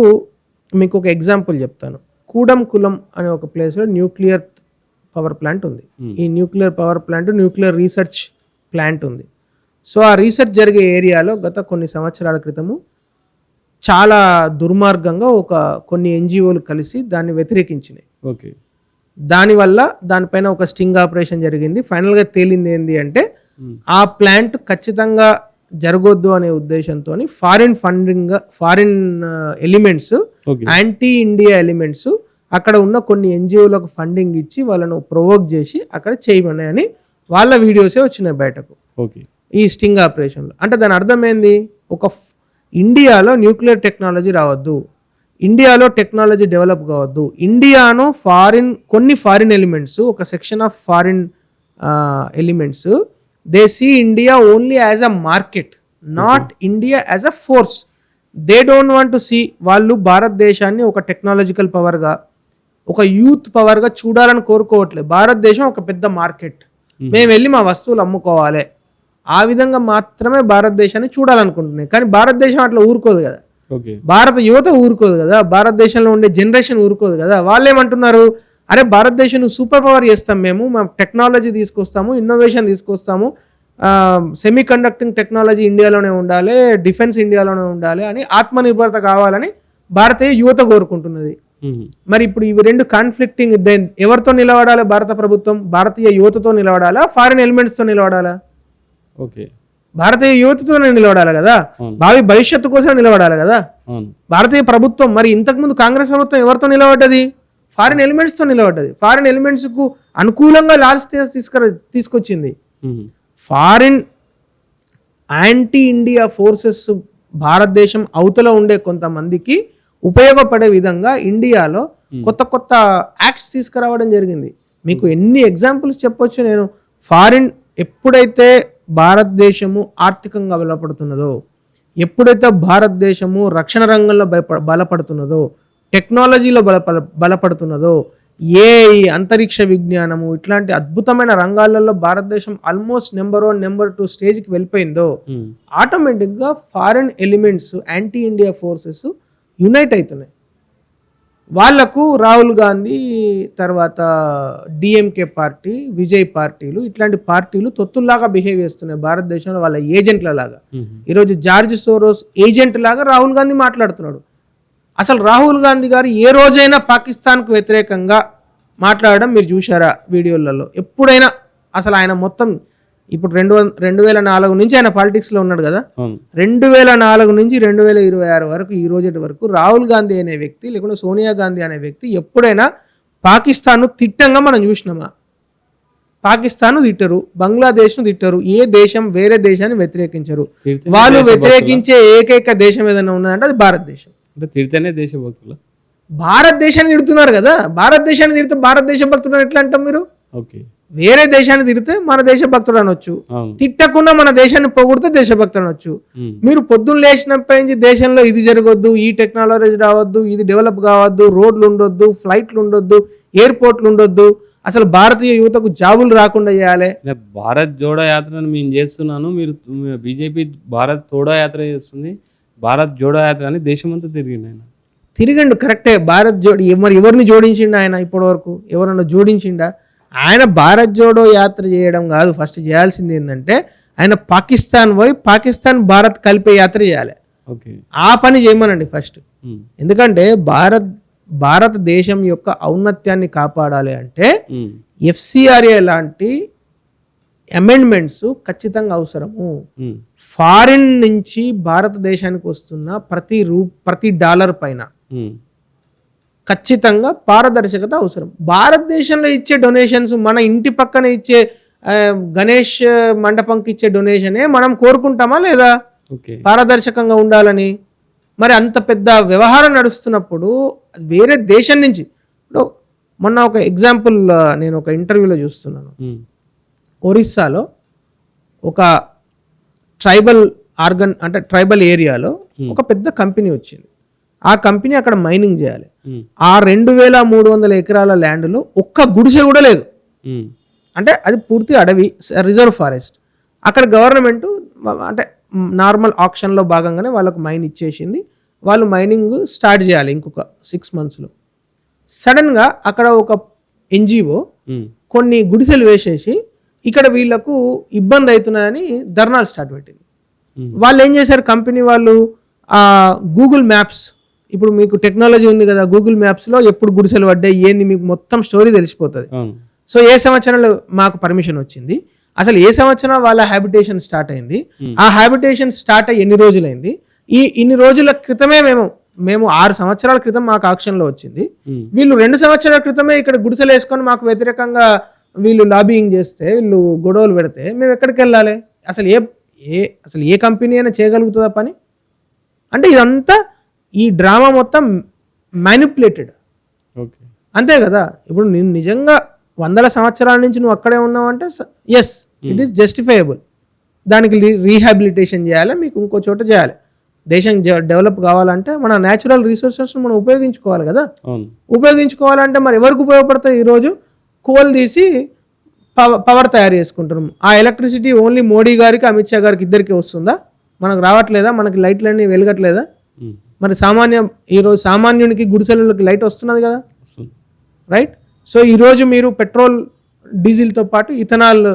మీకు ఒక ఎగ్జాంపుల్ చెప్తాను. కూడంకులం అనే ఒక ప్లేస్లో న్యూక్లియర్ పవర్ ప్లాంట్ ఉంది. ఈ nuclear power plant nuclear research plant ఉంది. సో ఆ రీసెర్చ్ జరిగే ఏరియాలో గత కొన్ని సంవత్సరాల క్రితము చాలా దుర్మార్గంగా కొన్ని ఎన్జిఓలు కలిసి దాన్ని వ్యతిరేకించినాయి. ఓకే. దానివల్ల దానిపైన ఒక స్టింగ్ ఆపరేషన్ జరిగింది. ఫైనల్గా తేలింది ఏంటి అంటే ఆ ప్లాంట్ ఖచ్చితంగా జరగొద్దు అనే ఉద్దేశంతో foreign elements, anti India elements అక్కడ ఉన్న కొన్ని ఎన్జిఓలకు ఫండింగ్ ఇచ్చి వాళ్ళను ప్రొవోక్ చేసి అక్కడ చేయమన్నాయని వాళ్ళ వీడియోసే వచ్చినాయి బయటకు. ఓకే. ఈ స్టింగ్ ఆపరేషన్లో అంటే దాని అర్థం ఏంది? ఇండియాలో న్యూక్లియర్ టెక్నాలజీ రావద్దు, ఇండియాలో టెక్నాలజీ డెవలప్ కావద్దు, ఇండియాను కొన్ని ఫారిన్ ఎలిమెంట్స్, ఒక section of foreign elements they see India only as a market, not India as a force. They don't want to see, వాళ్ళు భారతదేశాన్ని ఒక టెక్నాలజికల్ పవర్గా, ఒక యూత్ పవర్గా చూడాలని కోరుకోవట్లేదు. భారతదేశం ఒక పెద్ద మార్కెట్, మేము వెళ్ళి మా వస్తువులు అమ్ముకోవాలి, ఆ విధంగా మాత్రమే భారతదేశాన్ని చూడాలనుకుంటున్నాయి. కానీ భారతదేశం అట్లా ఊరుకోదు కదా, భారత యువత ఊరుకోదు కదా, భారతదేశంలో ఉండే జనరేషన్ ఊరుకోదు కదా. వాళ్ళు ఏమంటున్నారు, అరే భారతదేశం సూపర్ పవర్ చేస్తాం, మేము మా టెక్నాలజీ తీసుకొస్తాము, ఇన్నోవేషన్ తీసుకొస్తాము, సెమీ కండక్టింగ్ టెక్నాలజీ ఇండియాలోనే ఉండాలి, డిఫెన్స్ ఇండియాలోనే ఉండాలి అని ఆత్మనిర్భరత కావాలని భారతీయ యువత కోరుకుంటున్నది. మరి ఇప్పుడు ఇవి రెండు కాన్ఫ్లిక్టింగ్, ఎవరితో నిలబడాలి భారత ప్రభుత్వం? భారతీయ యువతతో నిలబడాలా, ఫారిన్ ఎలిమెంట్స్తో నిలబడాలా? ఓకే, భారతీయ యువతతోనే నిలబడాలి కదా, భావి భవిష్యత్తు కోసం నిలబడాలి కదా భారతీయ ప్రభుత్వం. మరి ఇంతకుముందు కాంగ్రెస్ ప్రభుత్వం ఎవరితో నిలబడ్డది? ఫారిన్ ఎలిమెంట్స్తో నిలబడ్డది. ఫారిన్ ఎలిమెంట్స్కు అనుకూలంగా లాల్స్ తీసుకొచ్చింది. ఫారిన్ యాంటీ ఇండియా ఫోర్సెస్ భారతదేశం అవతల ఉండే కొంతమందికి ఉపయోగపడే విధంగా ఇండియాలో కొత్త కొత్త యాక్ట్స్ తీసుకురావడం జరిగింది. మీకు ఎన్ని ఎగ్జాంపుల్స్ చెప్పొచ్చు నేను. ఫారిన్ ఎప్పుడైతే భారతదేశము ఆర్థికంగా బలపడుతున్నదో, ఎప్పుడైతే భారతదేశము రక్షణ రంగంలో బలపడుతున్నదో, టెక్నాలజీలో బలపడుతున్నదో, ఏఐ, అంతరిక్ష విజ్ఞానము, ఇట్లాంటి అద్భుతమైన రంగాలలో భారతదేశం ఆల్మోస్ట్ నెంబర్ 1, నెంబర్ 2 స్టేజ్కి వెళ్ళిపోయిందో, ఆటోమేటిక్గా foreign elements, anti India forces unite అవుతున్నాయి. వాళ్లకు రాహుల్ గాంధీ తర్వాత డిఎంకే పార్టీ, విజయ్ పార్టీలు, ఇట్లాంటి పార్టీలు తొత్తుల్లాగా బిహేవ్ చేస్తున్నాయి భారతదేశంలో, వాళ్ళ ఏజెంట్ల లాగా. ఈరోజు జార్జ్ సోరోస్ ఏజెంట్ లాగా రాహుల్ గాంధీ మాట్లాడుతున్నాడు. అసలు రాహుల్ గాంధీ గారు ఏ రోజైనా పాకిస్తాన్కు వ్యతిరేకంగా మాట్లాడడం మీరు చూసారా వీడియోలలో? ఎప్పుడైనా అసలు ఆయన మొత్తం ఇప్పుడు 2004 నుంచి ఆయన పాలిటిక్స్లో ఉన్నాడు కదా, 2004 నుంచి 2026 వరకు ఈ రోజు వరకు రాహుల్ గాంధీ అనే వ్యక్తి లేకుంటే సోనియా గాంధీ అనే వ్యక్తి ఎప్పుడైనా పాకిస్తాన్ను తిట్టంగా మనం చూసినామా? పాకిస్తాన్ తిట్టరు, బంగ్లాదేశ్ను తిట్టరు, ఏ దేశం వేరే దేశాన్ని వ్యతిరేకించరు. వాళ్ళు వ్యతిరేకించే ఏకైక దేశం ఏదైనా ఉన్నదంటే అది భారతదేశం. తిడితేనే దేశభక్తులు. భారతదేశాన్ని తిడుతున్నారు కదా, భారతదేశాన్ని తిడితే భారతదేశ భక్తుడు ఎట్లా అంటాం మీరు? వేరే దేశాన్ని తిడితే మన దేశభక్తుడు అనొచ్చు, తిట్టకుండా మన దేశాన్ని పొగిడితే దేశభక్తుడు అనొచ్చు. మీరు పొద్దున్న లేచినప్పటి నుంచి దేశంలో ఇది జరగొద్దు, ఈ టెక్నాలజీ రావద్దు, ఇది డెవలప్ కావద్దు, రోడ్లు ఉండొద్దు, ఫ్లైట్లు ఉండొద్దు, ఎయిర్పోర్ట్లు ఉండొద్దు, అసలు భారతీయ యువతకు జాబులు రాకుండా చేయాలి. భారత్ జోడో యాత్రను మేము చేస్తున్నాను, మీరు బీజేపీ భారత్ తోడో యాత్ర చేస్తుంది, భారత్ జోడో యాత్ర అని దేశమంతా తిరిగిండు ఆయన. తిరిగండు కరెక్టే. భారత్ జోడి మరి ఎవరిని జోడించిండు ఆయన? ఇప్పటి వరకు ఎవరన్నా జోడించిండా? ఆయన భారత్ జోడో యాత్ర చేయడం కాదు, ఫస్ట్ చేయాల్సింది ఏంటంటే ఆయన పాకిస్తాన్ పోయి పాకిస్తాన్ భారత్ కలిపే యాత్ర చేయాలి. ఆ పని చేయమనండి ఫస్ట్. ఎందుకంటే భారతదేశం యొక్క ఔన్నత్యాన్ని కాపాడాలి అంటే ఎఫ్సిఆర్ఏ లాంటి అమెండ్మెంట్స్ ఖచ్చితంగా అవసరము. ఫారిన్ నుంచి భారతదేశానికి వస్తున్న ప్రతి డాలర్ పైన ఖచ్చితంగా పారదర్శకత అవసరం. భారతదేశంలో ఇచ్చే డొనేషన్స్, మన ఇంటి పక్కన ఇచ్చే గణేష్ మండపంకి ఇచ్చే డొనేషనే మనం కోరుకుంటామా లేదా పారదర్శకంగా ఉండాలని? మరి అంత పెద్ద వ్యవహారం నడుస్తున్నప్పుడు వేరే దేశం నుంచి, మొన్న ఒక ఎగ్జాంపుల్ నేను ఒక ఇంటర్వ్యూలో చూస్తున్నాను. ఒరిస్సాలో ఒక ట్రైబల్ ఏరియాలో ఒక పెద్ద కంపెనీ వచ్చింది. ఆ కంపెనీ అక్కడ మైనింగ్ చేయాలి. ఆ 2300 ఎకరాల ల్యాండ్లో ఒక్క గుడిసె కూడా లేదు. అంటే అది పూర్తి అడవి, రిజర్వ్ ఫారెస్ట్. అక్కడ గవర్నమెంట్ అంటే నార్మల్ ఆప్షన్లో భాగంగానే వాళ్ళకు మైన్ ఇచ్చేసింది. వాళ్ళు మైనింగ్ స్టార్ట్ చేయాలి ఇంకొక 6 monthsలో. సడన్గా అక్కడ ఒక ఎన్జిఓ కొన్ని గుడిసెలు వేసేసి ఇక్కడ వీళ్ళకు ఇబ్బంది అవుతున్నదని ధర్నాలు స్టార్ట్ పెట్టింది. వాళ్ళు ఏం చేశారు, కంపెనీ వాళ్ళు గూగుల్ మ్యాప్స్, ఇప్పుడు మీకు టెక్నాలజీ ఉంది కదా, గూగుల్ మ్యాప్స్లో ఎప్పుడు గుడిసెలు పడ్డాయి ఏంది మీకు మొత్తం స్టోరీ తెలిసిపోతుంది. సో ఏ సంవత్సరంలో మాకు పర్మిషన్ వచ్చింది, అసలు ఏ సంవత్సరం వాళ్ళ హ్యాబిటేషన్ స్టార్ట్ అయింది, ఆ హ్యాబిటేషన్ స్టార్ట్ అయ్యి ఎన్ని రోజులైంది, ఇన్ని రోజుల క్రితమే మేము 6 సంవత్సరాల క్రితం మాకు ఆక్షన్లో వచ్చింది, వీళ్ళు 2 సంవత్సరాల క్రితమే ఇక్కడ గుడిసెలు వేసుకొని మాకు వ్యతిరేకంగా వీళ్ళు లాబియింగ్ చేస్తే, వీళ్ళు గొడవలు పెడితే మేము ఎక్కడికి వెళ్ళాలి? అసలు ఏ కంపెనీ అయినా చేయగలుగుతుందా పని? అంటే ఇదంతా ఈ డ్రామా మొత్తం మ్యానిపులేటెడ్. అంతే కదా. ఇప్పుడు నేను నిజంగా 100 సంవత్సరాల నుంచి నువ్వు అక్కడే ఉన్నావంటే ఎస్, ఇట్ ఈస్ జస్టిఫైయబుల్. దానికి రీహాబిలిటేషన్ చేయాలి, మీకు ఇంకో చోట చేయాలి. దేశం డెవలప్ కావాలంటే మన న్యాచురల్ రిసోర్సెస్ మనం ఉపయోగించుకోవాలి కదా. ఉపయోగించుకోవాలంటే మరి ఎవరికి ఉపయోగపడతాయి? ఈరోజు కోల్ తీసి పవర్ తయారు చేసుకుంటున్నాం. ఆ ఎలక్ట్రిసిటీ ఓన్లీ మోడీ గారికి, అమిత్ షా గారికి ఇద్దరికి వస్తుందా? మనకు రావట్లేదా? మనకి లైట్లన్నీ వెలగట్లేదా? మరి ఈరోజు సామాన్యునికి గుడిసెలకి లైట్ వస్తున్నది కదా, రైట్? సో ఈరోజు మీరు పెట్రోల్ డీజిల్తో పాటు ఇథనాల్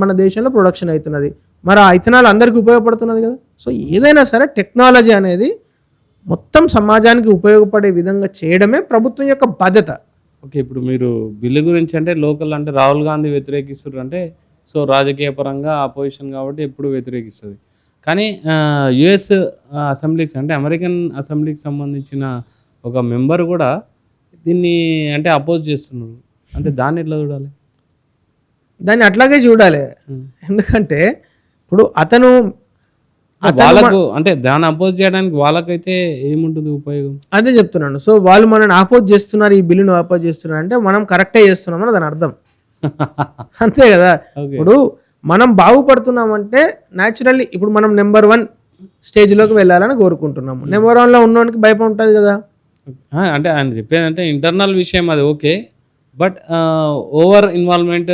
మన దేశంలో ప్రొడక్షన్ అవుతున్నది. మరి ఆ ఇథనాల్ అందరికీ ఉపయోగపడుతున్నది కదా. సో ఏదైనా సరే టెక్నాలజీ అనేది మొత్తం సమాజానికి ఉపయోగపడే విధంగా చేయడమే ప్రభుత్వం యొక్క బాధ్యత. ఓకే, ఇప్పుడు మీరు బిల్లు గురించి అంటే లోకల్ అంటే రాహుల్ గాంధీ వ్యతిరేకిస్తారు అంటే, సో రాజకీయ పరంగా అపోజిషన్ కాబట్టి ఎప్పుడు వ్యతిరేకిస్తుంది. కానీ యుఎస్ అసెంబ్లీకి అంటే అమెరికన్ అసెంబ్లీకి సంబంధించిన ఒక మెంబర్ కూడా దీన్ని అంటే అపోజ్ చేస్తున్నారు. అంటే దాన్ని ఎట్లా చూడాలి? దాన్ని అట్లాగే చూడాలి. ఎందుకంటే ఇప్పుడు వాళ్ళకు అంటే దాన్ని అపోజ్ చేయడానికి వాళ్ళకైతే ఏముంటుంది ఉపయోగం? అదే చెప్తున్నాను. సో వాళ్ళు మనల్ని ఆపోజ్ చేస్తున్నారు, ఈ బిల్లును ఆపోజ్ చేస్తున్నారు అంటే మనం కరెక్టే చేస్తున్నాం అని దాని అర్థం. అంతే కదా. ఇప్పుడు మనం బాగుపడుతున్నామంటే న్యాచురల్లీ ఇప్పుడు మనం నెంబర్ 1 స్టేజ్లోకి వెళ్ళాలని కోరుకుంటున్నాము. నెంబర్ 1లో ఉన్నవానికి భయపడి ఉంటుంది కదా. అంటే ఆయన చెప్పేది అంటే ఇంటర్నల్ విషయం అది ఓకే, బట్ ఓవర్ ఇన్వాల్వ్మెంట్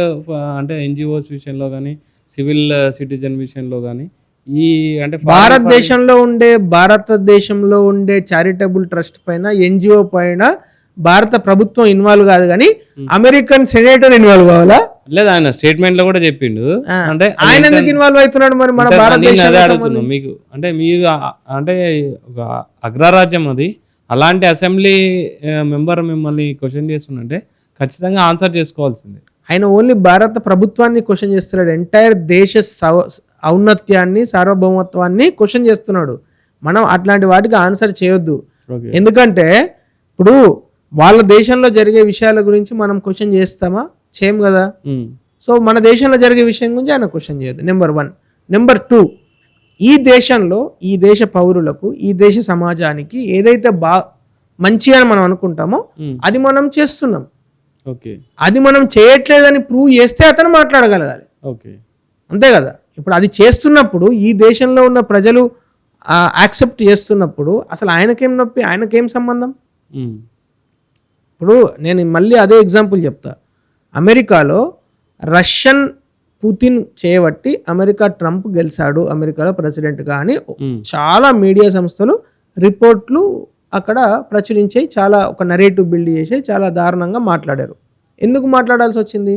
అంటే ఎన్జిఓస్ విషయంలో కానీ సివిల్ సిటిజన్ విషయంలో కానీ ఈ అంటే భారతదేశంలో ఉండే చారిటబుల్ ట్రస్ట్ పైన, ఎన్జిఓ పైన భారత ప్రభుత్వం ఇన్వాల్వ్ కాదు కానీ అమెరికన్ సెనేటర్ ఇన్వాల్వ్ కావాలా? లేదు, ఆయన స్టేట్మెంట్ లో కూడా చెప్పిండు. అంటే ఆయన ఎందుకు ఇన్వాల్వ్ అవుతున్నాడు మరి మన భారతదేశం? మీకు అంటే మీరు అంటే ఒక అగ్రరాజ్యం అది, అలాంటి అసెంబ్లీ మెంబర్ మిమ్మల్ని క్వశ్చన్ చేస్తుందంటే ఖచ్చితంగా ఆన్సర్ చేసుకోవాల్సిందే. ఆయన ఓన్లీ భారత ప్రభుత్వాన్ని క్వశ్చన్ చేస్తున్నాడు, ఎంటైర్ దేశ ఔన్నత్యాన్ని, సార్వభౌమత్వాన్ని క్వశ్చన్ చేస్తున్నాడు. మనం అట్లాంటి వాటికి ఆన్సర్ చేయొద్దు. ఎందుకంటే ఇప్పుడు వాళ్ళ దేశంలో జరిగే విషయాల గురించి మనం క్వశ్చన్ చేస్తామా? చేయం కదా. సో మన దేశంలో జరిగే విషయం గురించి ఆయన క్వశ్చన్ చేయొద్దు, నెంబర్ 1. నెంబర్ 2, ఈ దేశంలో ఈ దేశ పౌరులకు, ఈ దేశ సమాజానికి ఏదైతే మంచి అని మనం అనుకుంటామో అది మనం చేస్తున్నాం. అది మనం చేయట్లేదని ప్రూవ్ చేస్తే అతను మాట్లాడగలగాలి. అంతే కదా. ఇప్పుడు అది చేస్తున్నప్పుడు ఈ దేశంలో ఉన్న ప్రజలు యాక్సెప్ట్ చేస్తున్నప్పుడు అసలు ఆయనకేం నొప్పి, ఆయనకేం సంబంధం? ఇప్పుడు నేను మళ్ళీ అదే ఎగ్జాంపుల్ చెప్తా. అమెరికాలో రష్యన్ పుతిన్ చేయబట్టి అమెరికా ట్రంప్ గెలిచాడు అమెరికాలో ప్రెసిడెంట్గా అని చాలా మీడియా సంస్థలు రిపోర్ట్లు అక్కడ ప్రచురించాయి, చాలా ఒక నరేటివ్ బిల్డ్ చేసి చాలా దారుణంగా మాట్లాడారు. ఎందుకు మాట్లాడాల్సి వచ్చింది?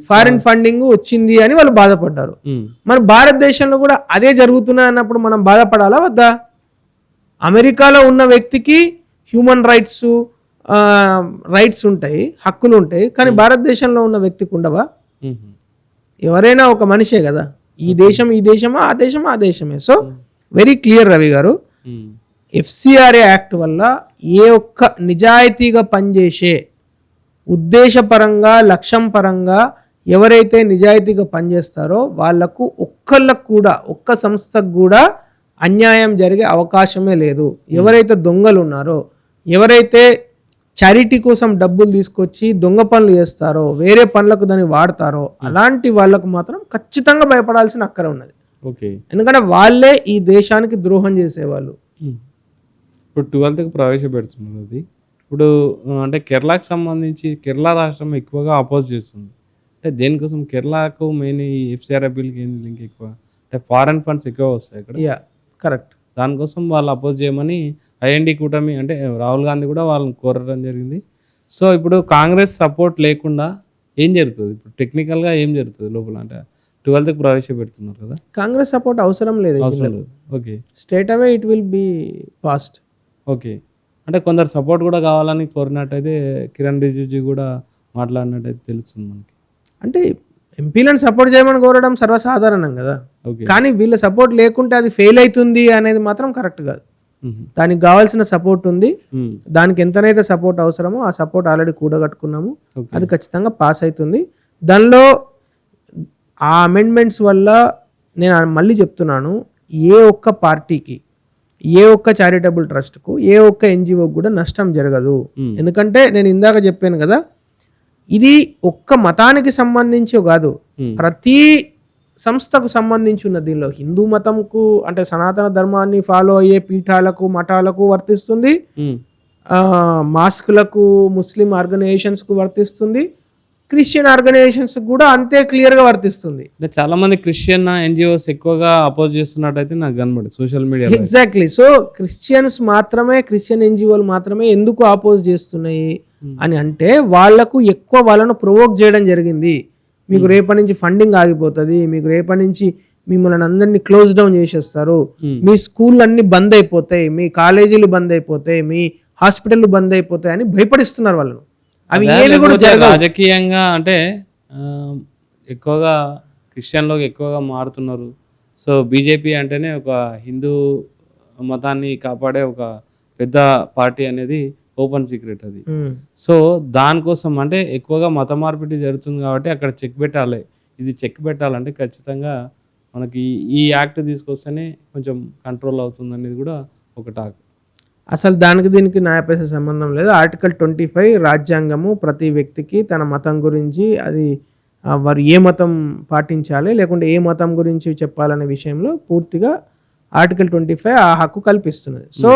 ఫారిన్ ఫండింగ్ వచ్చింది అని వాళ్ళు బాధపడ్డారు. మన భారతదేశంలో కూడా అదే జరుగుతున్నాయి అన్నప్పుడు మనం బాధపడాలా వద్దా? అమెరికాలో ఉన్న వ్యక్తికి హ్యూమన్ రైట్స్ ఉంటాయి, హక్కులు ఉంటాయి, కానీ భారతదేశంలో ఉన్న వ్యక్తికి ఉండవా? ఎవరైనా ఒక మనిషే కదా. ఈ దేశమా ఆ దేశమే. సో వెరీ క్లియర్ రవి గారు, FCRA యాక్ట్ వల్ల ఏ ఒక్క నిజాయితీగా పనిచేసే, ఉద్దేశపరంగా లక్ష్యం పరంగా ఎవరైతే నిజాయితీగా పనిచేస్తారో వాళ్లకు ఒక్క సంస్థకు కూడా అన్యాయం జరిగే అవకాశమే లేదు. ఎవరైతే దొంగలు ఉన్నారో, ఎవరైతే చారిటీ కోసం డబ్బులు తీసుకొచ్చి దొంగ పనులు చేస్తారో, వేరే పనులకు దాన్ని వాడతారో, అలాంటి వాళ్ళకు మాత్రం ఖచ్చితంగా భయపడాల్సిన అక్కర ఉన్నది. ఎందుకంటే వాళ్ళే ఈ దేశానికి ద్రోహం చేసేవాళ్ళు. ఇప్పుడు 12th ప్రవేశపెడుతున్నారు అది. ఇప్పుడు అంటే కేరళకు సంబంధించి కేరళ రాష్ట్రం ఎక్కువగా అపోజ్ చేస్తుంది. అంటే దేనికోసం? కేరళకు మెయిన్ ఈ FCRA బిల్కి ఏంది లింక్ ఎక్కువ? అంటే ఫారెన్ ఫండ్స్ ఎక్కువ వస్తాయి ఇక్కడ. కరెక్ట్. దానికోసం వాళ్ళు అపోజ్ చేయమని IND కూటమి అంటే రాహుల్ గాంధీ కూడా వాళ్ళని కోరడం జరిగింది. సో ఇప్పుడు కాంగ్రెస్ సపోర్ట్ లేకుండా ఏం జరుగుతుంది? ఇప్పుడు టెక్నికల్గా ఏం జరుగుతుంది లోపల? అంటే 12th ప్రవేశపెడుతున్నారు కదా, కాంగ్రెస్ సపోర్ట్ అవసరం లేదు. Straight away it will be passed. అంటే కొందరు సపోర్ట్ కూడా కావాలని కోరినట్టయితే కిరణ్ రిజిజు కూడా మాట్లాడినట్టయితే తెలుస్తుంది మనకి. అంటే ఎంపీలను సపోర్ట్ చేయమని కోరడం సర్వసాధారణం కదా, కానీ వీళ్ళ సపోర్ట్ లేకుంటే అది ఫెయిల్ అవుతుంది అనేది మాత్రం కరెక్ట్ కాదు. దానికి కావాల్సిన సపోర్ట్ ఉంది. దానికి ఎంతనైతే సపోర్ట్ అవసరమో ఆ సపోర్ట్ ఆల్రెడీ కూడగట్టుకున్నాము. అది ఖచ్చితంగా పాస్ అవుతుంది. దానిలో ఆ అమెండ్మెంట్స్ వల్ల నేను మళ్ళీ చెప్తున్నాను, ఏ ఒక్క పార్టీకి, ఏ ఒక్క చారిటబుల్ ట్రస్ట్కు, ఏ ఒక్క NGOకి కూడా నష్టం జరగదు. ఎందుకంటే నేను ఇందాక చెప్పాను కదా, ఇది ఒక్క మతానికి సంబంధించి కాదు, ప్రతి సంస్థకు సంబంధించి ఉన్న. దీనిలో హిందూ మతంకు అంటే సనాతన ధర్మాన్ని ఫాలో అయ్యే పీఠాలకు, మఠాలకు వర్తిస్తుంది, మాస్కులకు, ముస్లిం ఆర్గనైజేషన్స్కు వర్తిస్తుంది, క్రిస్టియన్ ఆర్గనైజేషన్స్ కూడా అంతే క్లియర్గా వర్తిస్తుంది. అంటే చాలా మంది క్రిస్టియన్ NGOs ఎక్కువగా అపోజ్ చేస్తున్నట్టయితే నాకు కనబడి social media. Exactly. So Christian NGOలు మాత్రమే ఎందుకు అపోజ్ చేస్తున్నాయి అని అంటే వాళ్ళకు ఎక్కువ వాళ్ళను ప్రొవోక్ చేయడం జరిగింది. మీకు రేపటి నుంచి ఫండింగ్ ఆగిపోతుంది, మీకు రేపటి నుంచి మిమ్మల్ని అందరినీ క్లోజ్ డౌన్ చేసేస్తారు, మీ స్కూల్ అన్ని బంద్ అయిపోతాయి, మీ కాలేజీలు బంద్ అయిపోతాయి, మీ హాస్పిటల్ బంద్ అయిపోతాయి అని భయపడిస్తున్నారు వాళ్ళను. అవి ఏవి కూడా రాజకీయంగా అంటే ఎక్కువగా క్రిస్టియన్లోకి ఎక్కువగా మారుతున్నారు. సో బీజేపీ అంటేనే ఒక హిందూ మతాన్ని కాపాడే ఒక పెద్ద పార్టీ అనేది ఓపెన్ సీక్రెట్ అది. సో దానికోసం అంటే ఎక్కువగా మత మార్పిడి జరుగుతుంది కాబట్టి అక్కడ చెక్ పెట్టాలి. ఇది చెక్ పెట్టాలంటే ఖచ్చితంగా మనకి ఈ యాక్ట్ తీసుకొస్తేనే కొంచెం కంట్రోల్ అవుతుంది అనేది కూడా ఒక టాక్. అసలు దానికి దీనికి న్యాయపేస సంబంధం లేదు. ఆర్టికల్ 25 రాజ్యాంగము ప్రతి వ్యక్తికి తన మతం గురించి అది వారు ఏ మతం పాటించాలి లేకుంటే ఏ మతం గురించి చెప్పాలనే విషయంలో పూర్తిగా ఆర్టికల్ 25 ఆ హక్కు కల్పిస్తున్నది. సో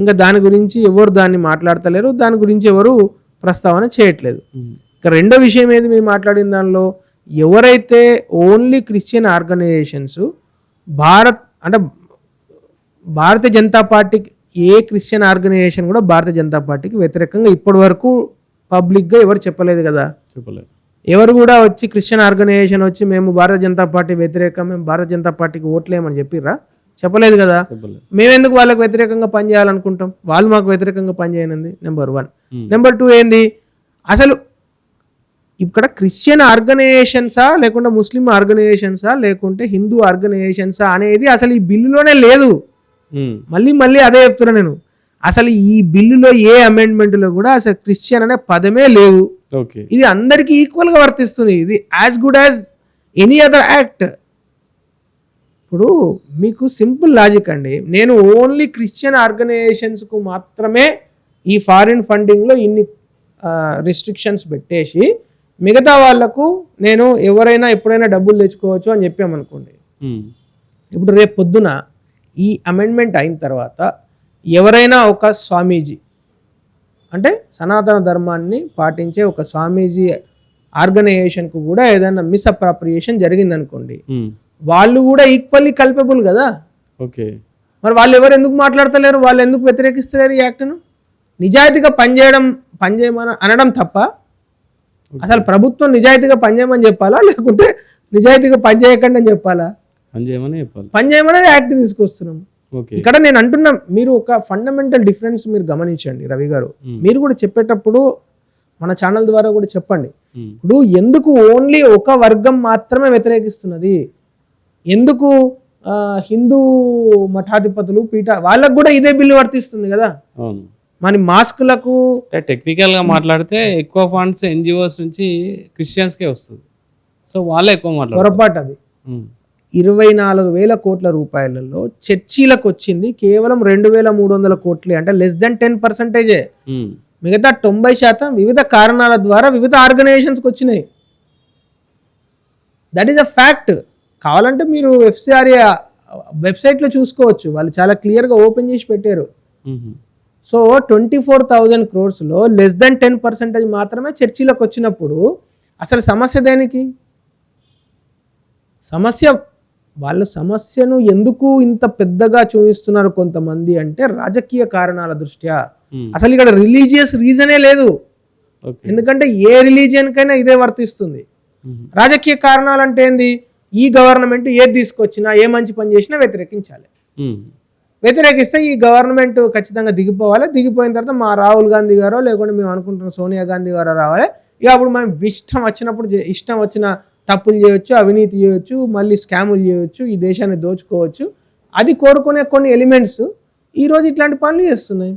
ఇంకా దాని గురించి ఎవరు దాన్ని మాట్లాడతలేరు, దాని గురించి ఎవరు ప్రస్తావన చేయట్లేదు. ఇక రెండో విషయం ఏది మీరు మాట్లాడిన దానిలో, ఎవరైతే only Christian organisations Bharatiya Janata పార్టీకి ఏ క్రిస్టియన్ ఆర్గనైజేషన్ కూడా భారతీయ జనతా పార్టీకి వ్యతిరేకంగా ఇప్పటి వరకు పబ్లిక్గా ఎవరు చెప్పలేదు కదా. చెప్పలేదు. ఎవరు కూడా వచ్చి క్రిస్టియన్ ఆర్గనైజేషన్ వచ్చి మేము భారతీయ జనతా పార్టీ వ్యతిరేకం, మేము భారతీయ జనతా పార్టీకి ఓట్లేమని చెప్పిర్రా? చెప్పలేదు కదా. మేమెందుకు వాళ్ళకి వ్యతిరేకంగా పనిచేయాలనుకుంటాం? వాళ్ళు మాకు వ్యతిరేకంగా పనిచేయనంది నెంబర్ 1. నెంబర్ 2 ఏంది, అసలు ఇక్కడ క్రిస్టియన్ ఆర్గనైజేషన్సా లేకుంటే ముస్లిం ఆర్గనైజేషన్సా లేకుంటే హిందూ ఆర్గనైజేషన్సా అనేది అసలు ఈ బిల్లులోనే లేదు. మళ్ళీ అదే చెప్తున్నా నేను. అసలు ఈ బిల్లులో ఏ అమెండ్మెంట్లో కూడా అసలు క్రిస్టియన్ అనే పదమే లేదు. ఇది అందరికీ ఈక్వల్ గా వర్తిస్తుంది. ఇది as good as any other act. ఇప్పుడు మీకు సింపుల్ లాజిక్ అండి, నేను ఓన్లీ క్రిస్టియన్ ఆర్గనైజేషన్స్కు మాత్రమే ఈ ఫారిన్ ఫండింగ్లో ఇన్ని రిస్ట్రిక్షన్స్ పెట్టేసి మిగతా వాళ్లకు నేను ఎవరైనా ఎప్పుడైనా డబ్బులు తెచ్చుకోవచ్చు అని చెప్పామనుకోండి. ఇప్పుడు రేపు పొద్దున ఈ అమెండ్మెంట్ అయిన తర్వాత ఎవరైనా ఒక స్వామీజీ అంటే సనాతన ధర్మాన్ని పాటించే ఒక స్వామీజీ ఆర్గనైజేషన్కు కూడా ఏదైనా మిస్అప్రాప్రియేషన్ జరిగిందనుకోండి, వాళ్ళు కూడా ఈక్వల్లీ కల్పబుల్ కదా. ఓకే, మరి వాళ్ళు ఎవరు ఎందుకు మాట్లాడతలేరు? వాళ్ళు ఎందుకు వ్యతిరేకిస్తలేరు ఈ యాక్ట్ను? నిజాయితీగా పనిచేయమని అనడం తప్ప అసలు ప్రభుత్వం నిజాయితీగా పనిచేయమని చెప్పాలా లేకుంటే నిజాయితీగా పనిచేయకండి అని చెప్పాలా? పనిచేయమని యాక్ట్ తీసుకొస్తున్నాం. ఇక్కడ నేను అంటున్నా, మీరు ఒక ఫండమెంటల్ డిఫరెన్స్ మీరు గమనించండి రవి గారు. మీరు కూడా చెప్పేటప్పుడు మన ఛానల్ ద్వారా కూడా చెప్పండి. ఇప్పుడు ఎందుకు ఓన్లీ ఒక వర్గం మాత్రమే వ్యతిరేకిస్తున్నది? ఎందుకు హిందూ మఠాధిపతులు వాళ్ళకు కూడా ఇదే బిల్లు వర్తిస్తుంది కదా. మన మాస్కులకు టెక్నికల్ గా మాట్లాడితే ఎక్కువ ఫండ్స్ ఎన్జిఓస్ నుంచి క్రిస్టియన్స్కే వస్తుంది. సో వాళ్ళే ఎక్కువ మాట్లాడారు. పొరపాటు అది. 24,000 కోట్ల రూపాయలలో చర్చీలకు వచ్చింది కేవలం 2,300 కోట్లే, అంటే లెస్ దెన్ 10%. మిగతా 90% వివిధ కారణాల ద్వారా వివిధ ఆర్గనైజేషన్స్కి వచ్చినాయి. That is a fact. కావాలంటే మీరు FCRA వెబ్సైట్లో చూసుకోవచ్చు, వాళ్ళు చాలా క్లియర్గా ఓపెన్ చేసి పెట్టారు. సో 24,000 crores లెస్ దెన్ 10% మాత్రమే చర్చీలకు వచ్చినప్పుడు అసలు సమస్య దేనికి? వాళ్ళు సమస్యను ఎందుకు ఇంత పెద్దగా చూపిస్తున్నారు కొంతమంది అంటే రాజకీయ కారణాల దృష్ట్యా. అసలు ఇక్కడ రిలీజియస్ రీజనే లేదు, ఎందుకంటే ఏ రిలీజియన్ కైనా ఇదే వర్తిస్తుంది. రాజకీయ కారణాలు అంటే ఏంది? ఈ గవర్నమెంట్ ఏది తీసుకొచ్చినా ఏ మంచి పని చేసినా వ్యతిరేకించాలి. వ్యతిరేకిస్తే ఈ గవర్నమెంట్ ఖచ్చితంగా దిగిపోవాలి. దిగిపోయిన తర్వాత మా రాహుల్ గాంధీ గారో లేకుంటే మేము అనుకుంటున్న సోనియా గాంధీ గారో రావాలి. ఇక అప్పుడు మనం ఇష్టం వచ్చినప్పుడు ఇష్టం వచ్చిన తప్పులు చేయొచ్చు, అవినీతి చేయొచ్చు, మళ్ళీ స్కాములు చేయొచ్చు, ఈ దేశాన్ని దోచుకోవచ్చు. అది కోరుకునే కొన్ని ఎలిమెంట్స్ ఈరోజు ఇట్లాంటి పనులు చేస్తున్నాయి.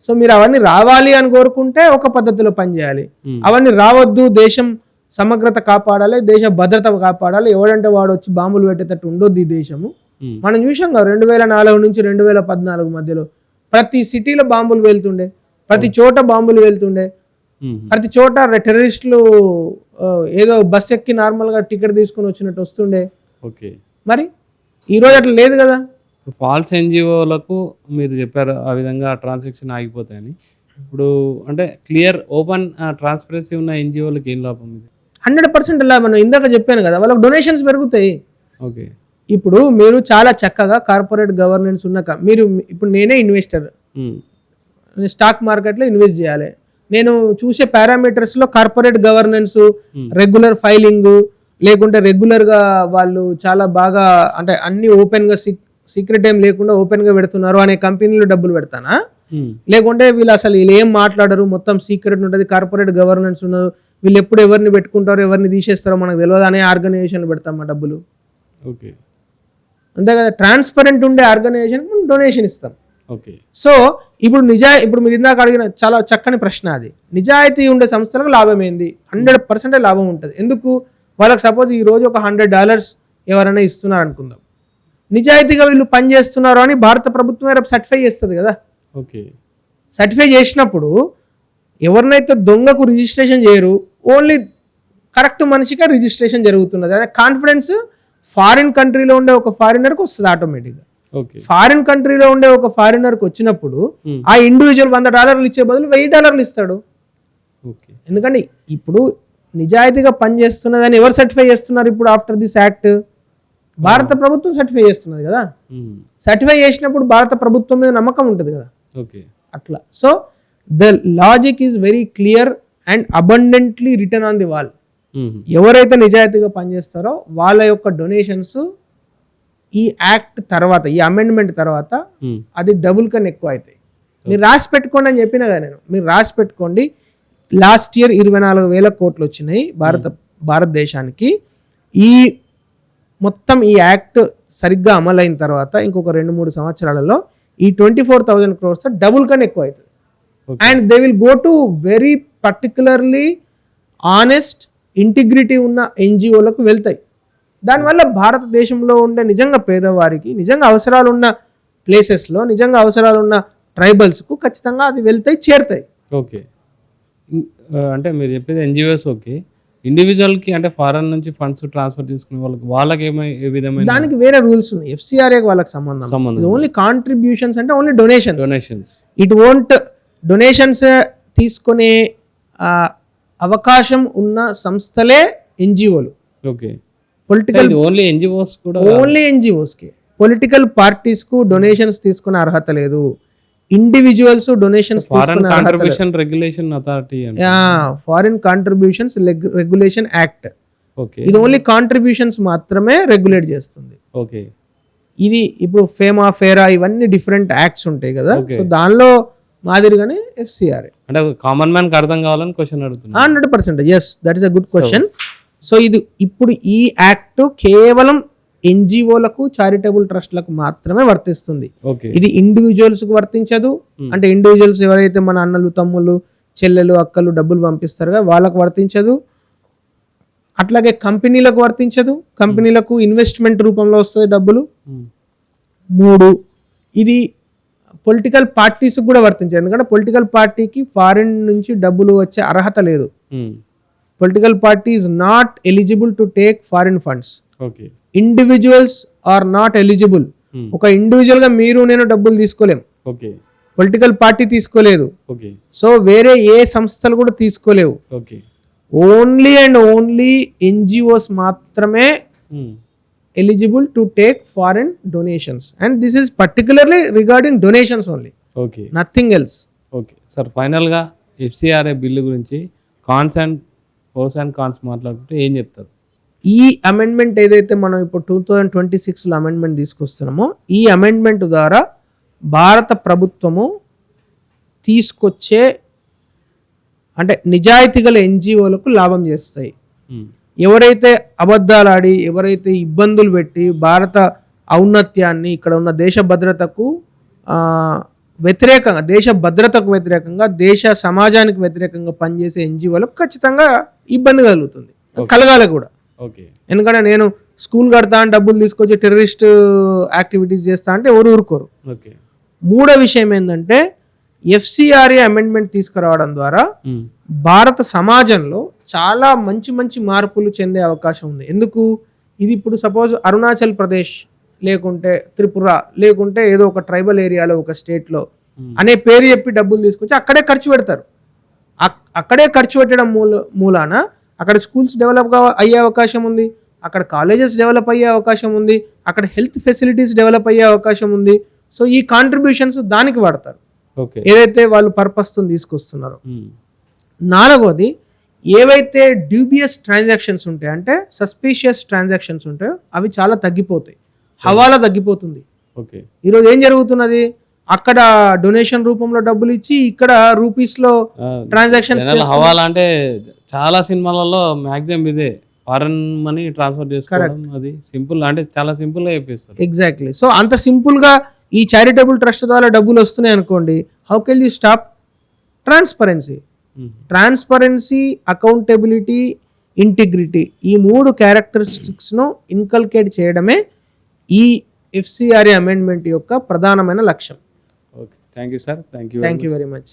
సో మీరు అవన్నీ రావాలి అని కోరుకుంటే ఒక పద్ధతిలో పనిచేయాలి. అవన్నీ రావద్దు, దేశం సమగ్రత కాపాడాలి, దేశ భద్రత కాపాడాలి, ఎవడంటే వాడు వచ్చి బాంబులు పెట్టేటట్టు ఉండొద్దు ఈ దేశము. మనం చూసాం కదా 2004 నుంచి 2014 మధ్యలో ప్రతి సిటీలో బాంబులు వెళ్తుండే, ప్రతి చోట బాంబులు వెళ్తుండే, ప్రతి చోట టెర్రరిస్టులు ఏదో బస్ ఎక్కి నార్మల్గా టికెట్ తీసుకుని వచ్చినట్టు వస్తుండే. మరి ఈరోజు అట్లా లేదు కదా. ఫాల్స్ ఎన్జిఓలకు మీరు చెప్పారు ఆ విధంగా ట్రాన్సాక్షన్ ఆగిపోతాయని. ఇప్పుడు అంటే క్లియర్ ఓపెన్ ట్రాన్స్పరెన్సీ ఉన్న ఎన్జిఓలకు ఏం లాభం? 100% లాభం. ఇందాక చెప్పాను కదా, వాళ్ళకి డొనేషన్స్ పెరుగుతాయి. ఓకే, ఇప్పుడు మీరు చాలా చక్కగా కార్పొరేట్ గవర్నెన్స్ ఉన్నాక మీరు ఇప్పుడు నేనే ఇన్వెస్టర్, స్టాక్ మార్కెట్లో ఇన్వెస్ట్ చేయాలి. నేను చూసే పారామీటర్స్లో కార్పొరేట్ గవర్నెన్స్, రెగ్యులర్ ఫైలింగ్, లేకుంటే రెగ్యులర్గా వాళ్ళు చాలా బాగా అంటే అన్ని ఓపెన్గా సీక్రెట్ ఏం లేకుండా ఓపెన్గా పెడుతున్నారు అనే కంపెనీలో డబ్బులు పెడతానా? లేకుంటే వీళ్ళు అసలు వీళ్ళు ఏం మాట్లాడరు, మొత్తం సీక్రెట్ ఉంటుంది, కార్పొరేట్ గవర్నెన్స్ ఉన్నది, వీళ్ళు ఎప్పుడు ఎవరిని పెట్టుకుంటారో ఎవరిని తీసేస్తారో మనకు తెలియదు అనే ఆర్గనైజేషన్లు పెడతామా డబ్బులు? ఓకే, అంతే కదా. ట్రాన్స్పరెంట్ ఉండే ఆర్గనైజేషన్ డొనేషన్ ఇస్తాం. ఓకే. సో ఇప్పుడు ఇప్పుడు మీరు ఇందాక అడిగిన చాలా చక్కని ప్రశ్న అది. నిజాయితీ ఉండే సంస్థలకు లాభం ఏంది? 100% లాభం ఉంటుంది. ఎందుకు? వాళ్ళకి సపోజ్ ఈ రోజు ఒక $100 ఎవరైనా ఇస్తున్నారు అనుకుందాం, నిజాయితీగా వీళ్ళు పని చేస్తున్నారు అని భారత ప్రభుత్వం రేపు సర్టిఫై చేస్తుంది కదా. ఓకే. సర్టిఫై చేసినప్పుడు ఎవరినైతే దొంగకు రిజిస్ట్రేషన్ చేయరు, ఓన్లీ కరెక్ట్ మనిషిగా రిజిస్ట్రేషన్ జరుగుతున్నది అనే కాన్ఫిడెన్స్ ఫారిన్ కంట్రీలో ఉండే ఒక ఫారినర్కి వస్తుంది ఆటోమేటిక్గా. ఓకే. ఫారిన్ కంట్రీలో ఉండే ఒక ఫారినర్కి వచ్చినప్పుడు ఆ ఇండివిజువల్ $100 ఇచ్చే బదులు $1000 ఇస్తాడు. ఓకే. ఎందుకంటే ఇప్పుడు నిజాయితీగా పనిచేస్తున్నదని ఎవరు సర్టిఫై చేస్తున్నారు? ఇప్పుడు ఆఫ్టర్ దిస్ యాక్ట్ భారత ప్రభుత్వం సర్టిఫై చేస్తున్నది కదా. సర్టిఫై చేసినప్పుడు భారత ప్రభుత్వం మీద నమ్మకం ఉంటుంది కదా. ఓకే. అట్లా. So the logic is very clear and abundantly return on the wall. ఎవరైతే నిజాయితీగా పనిచేస్తారో వాళ్ళ యొక్క డొనేషన్స్ ఈ యాక్ట్ తర్వాత, ఈ అమెండ్మెంట్ తర్వాత అది డబుల్ కన్నా ఎక్కువ అవుతాయి. మీరు రాసి పెట్టుకోండి అని చెప్పినా కదా నేను. మీరు రాసి పెట్టుకోండి. లాస్ట్ ఇయర్ 24,000 కోట్లు వచ్చినాయి భారతదేశానికి. ఈ మొత్తం ఈ యాక్ట్ సరిగ్గా అమలైన తర్వాత ఇంకొక 2-3 సంవత్సరాలలో ఈ 24,000 crores డబుల్ కన్నా ఎక్కువ అవుతుంది. And they will go to very particularly honest, integrity ఉన్న ఎన్జిఓలకు వెళ్తాయి. దానివల్ల భారతదేశంలో ఉండే నిజంగా పేదవారికి, నిజంగా అవసరాలు ఉన్న ప్లేసెస్లో, నిజంగా అవసరాలు ఉన్న ట్రైబల్స్కు ఖచ్చితంగా అది వెళ్తాయి, చేరుతాయి. ఓకే. అంటే మీరు చెప్పేది ఎన్జిఓస్ ఓకే. ఇండివిజువల్కి అంటే ఫారెన్ నుంచి ఫండ్స్ ట్రాన్స్ఫర్ చేసుకునే వాళ్ళకి ఏ విధమైన దానికి వేరే రూల్స్ ఉన్నాయి. FCRA వాళ్ళకి సంబంధం. ఇది ఓన్లీ కాంట్రిబ్యూషన్స్ అంటే only donations. It won't donations తీసుకునే అవకాశం ఉన్న సంస్థలే ఎన్జిఓలు. ఓకే. పొలిటికల్ ఓన్లీ ఎన్జిఓస్ కూడా, ఓన్లీ ఎన్జిఓస్కి. పొలిటికల్ పార్టీస్కు డొనేషన్స్ తీసుకునే అర్హత లేదు. ఇండివిజువల్స్ డొనేషన్స్ తీసుకునే contribution regulation authority, foreign contributions regulation act. Okay. ఇది ఓన్లీ కాంట్రిబ్యూషన్స్ మాత్రమే రెగ్యులేట్ చేస్తుంది. ఓకే. ఇది ఇప్పుడు ఫేమా, ఫేరా ఇవన్నీ డిఫరెంట్ యాక్ట్స్ ఉంటాయి కదా. సో దానిలో మాదిరిగానే FCRA. అంటే కామన్ మ్యాన్ కి అర్థం కావాలని క్వశ్చన్ అడుగుతున్నా. 100%. Yes, that is a good question. So ఇది ఇప్పుడు ఈ యాక్ట్ కేవలం ఎన్జిఓలకు, చారిటబుల్ ట్రస్ట్లకు మాత్రమే వర్తిస్తుంది. ఇది ఇండివిజువల్స్ కు వర్తించదు. అంటే ఇండివిజువల్స్ ఎవరైతే మన అన్నలు, తమ్ముళ్ళు, చెల్లెలు, అక్కలు డబ్బులు పంపిస్తారుగా వాళ్ళకు వర్తించదు. అట్లాగే కంపెనీలకు వర్తించదు. కంపెనీలకు ఇన్వెస్ట్మెంట్ రూపంలో వస్తుంది డబ్బులు. 3, ఇది పొలిటికల్ పార్టీస్ కూడా వర్తించదు. ఎందుకంటే పొలిటికల్ పార్టీకి ఫారిన్ నుంచి డబ్బులు వచ్చే అర్హత లేదు. Political party is not eligible to take foreign funds. Individuals are not eligible. ఒక ఇండివిజువల్ గా మీరు నేను డబ్బులు తీసుకోలేం. పొలిటికల్ పార్టీ తీసుకోలేదు. సో వేరే ఏ సంస్థలు కూడా తీసుకోలేవు. ఓన్లీ అండ్ ఓన్లీ ఎన్జిఓస్ మాత్రమే eligible to take foreign donations, and this is particularly regarding donations only. Okay. Nothing else. Okay. Sir, final గా FCRA బిల్లు గురించి pros and cons మాట్లాడుకుంటే ఏం చెప్తారు? ఈ అమెండ్మెంట్ ఏదైతే మనం ఇప్పుడు 2026లో అమెండ్మెంట్ తీసుకొస్తున్నామో, ఈ అమెండ్మెంట్ ద్వారా భారత ప్రభుత్వము తీసుకొచ్చే అంటే నిజాయితీ గల ఎన్జిఓలకు లాభం చేస్తాయి. ఎవరైతే అబద్ధాలు ఆడి, ఎవరైతే ఇబ్బందులు పెట్టి భారత ఔన్నత్యాన్ని, ఇక్కడ ఉన్న దేశ భద్రతకు వ్యతిరేకంగా, దేశ భద్రతకు వ్యతిరేకంగా, దేశ సమాజానికి వ్యతిరేకంగా పనిచేసే ఎన్జిఓలకు ఖచ్చితంగా ఇబ్బంది కలుగుతుంది, కలగాలి కూడా. ఎందుకంటే నేను స్కూల్ కడతా అని డబ్బులు తీసుకొచ్చి టెర్రరిస్ట్ యాక్టివిటీస్ చేస్తా అంటే ఎవరు ఊరుకోరు. మూడో విషయం ఏంటంటే FCRA అమెండ్మెంట్ తీసుకురావడం ద్వారా భారత సమాజంలో చాలా మంచి మంచి మార్పులు చెందే అవకాశం ఉంది. ఎందుకు? ఇది ఇప్పుడు సపోజ్ అరుణాచల్ ప్రదేశ్ లేకుంటే త్రిపుర లేకుంటే ఏదో ఒక ట్రైబల్ ఏరియాలో ఒక స్టేట్లో అనే పేరు చెప్పి డబ్బులు తీసుకొచ్చి అక్కడే ఖర్చు పెడతారు. అక్కడే ఖర్చు పెట్టడం మూలాన అక్కడ స్కూల్స్ డెవలప్ అయ్యే అవకాశం ఉంది, అక్కడ కాలేజెస్ డెవలప్ అయ్యే అవకాశం ఉంది, అక్కడ హెల్త్ ఫెసిలిటీస్ డెవలప్ అయ్యే అవకాశం ఉంది. సో ఈ కాంట్రిబ్యూషన్స్ దానికి వాడతారు, ఏదైతే వాళ్ళు పర్పస్తో తీసుకొస్తున్నారో. నాలుగోది, ఏవైతే డ్యూబియస్ ట్రాన్సాక్షన్స్ ఉంటాయి, అంటే సస్పీషియస్ ట్రాన్సాక్షన్స్ ఉంటాయో అవి చాలా తగ్గిపోతాయి, హవాలా తగ్గిపోతుంది. ఈరోజు ఏం జరుగుతున్నది, అక్కడ డొనేషన్ రూపంలో డబ్బులు ఇచ్చి ఇక్కడ రూపీస్ లో ట్రాన్సాక్షన్స్. హవాలా అంటే చాలా సినిమాలలో మాక్సిమం ఇదే, ఫారెన్ మనీ ట్రాన్స్ఫర్ చేసుకోవడం. అది సింపుల్, అంటే చాలా సింపుల్ గా చెప్పేస్తారు. ఎగ్జాక్ట్లీ. సో అంత సింపుల్ గా ఈ చారిటబుల్ ట్రస్ట్ ద్వారా డబ్బులు వస్తున్నాయి అనుకోండి, how can you stop? Transparency, accountability, integrity, ఈ 3 క్యారెక్టరిస్టిక్స్ను ఇన్కల్కేట్ చేయడమే ఈ FCRA అమెండ్మెంట్ యొక్క ప్రధానమైన లక్ష్యం. Okay, thank you sir. Thank you very much.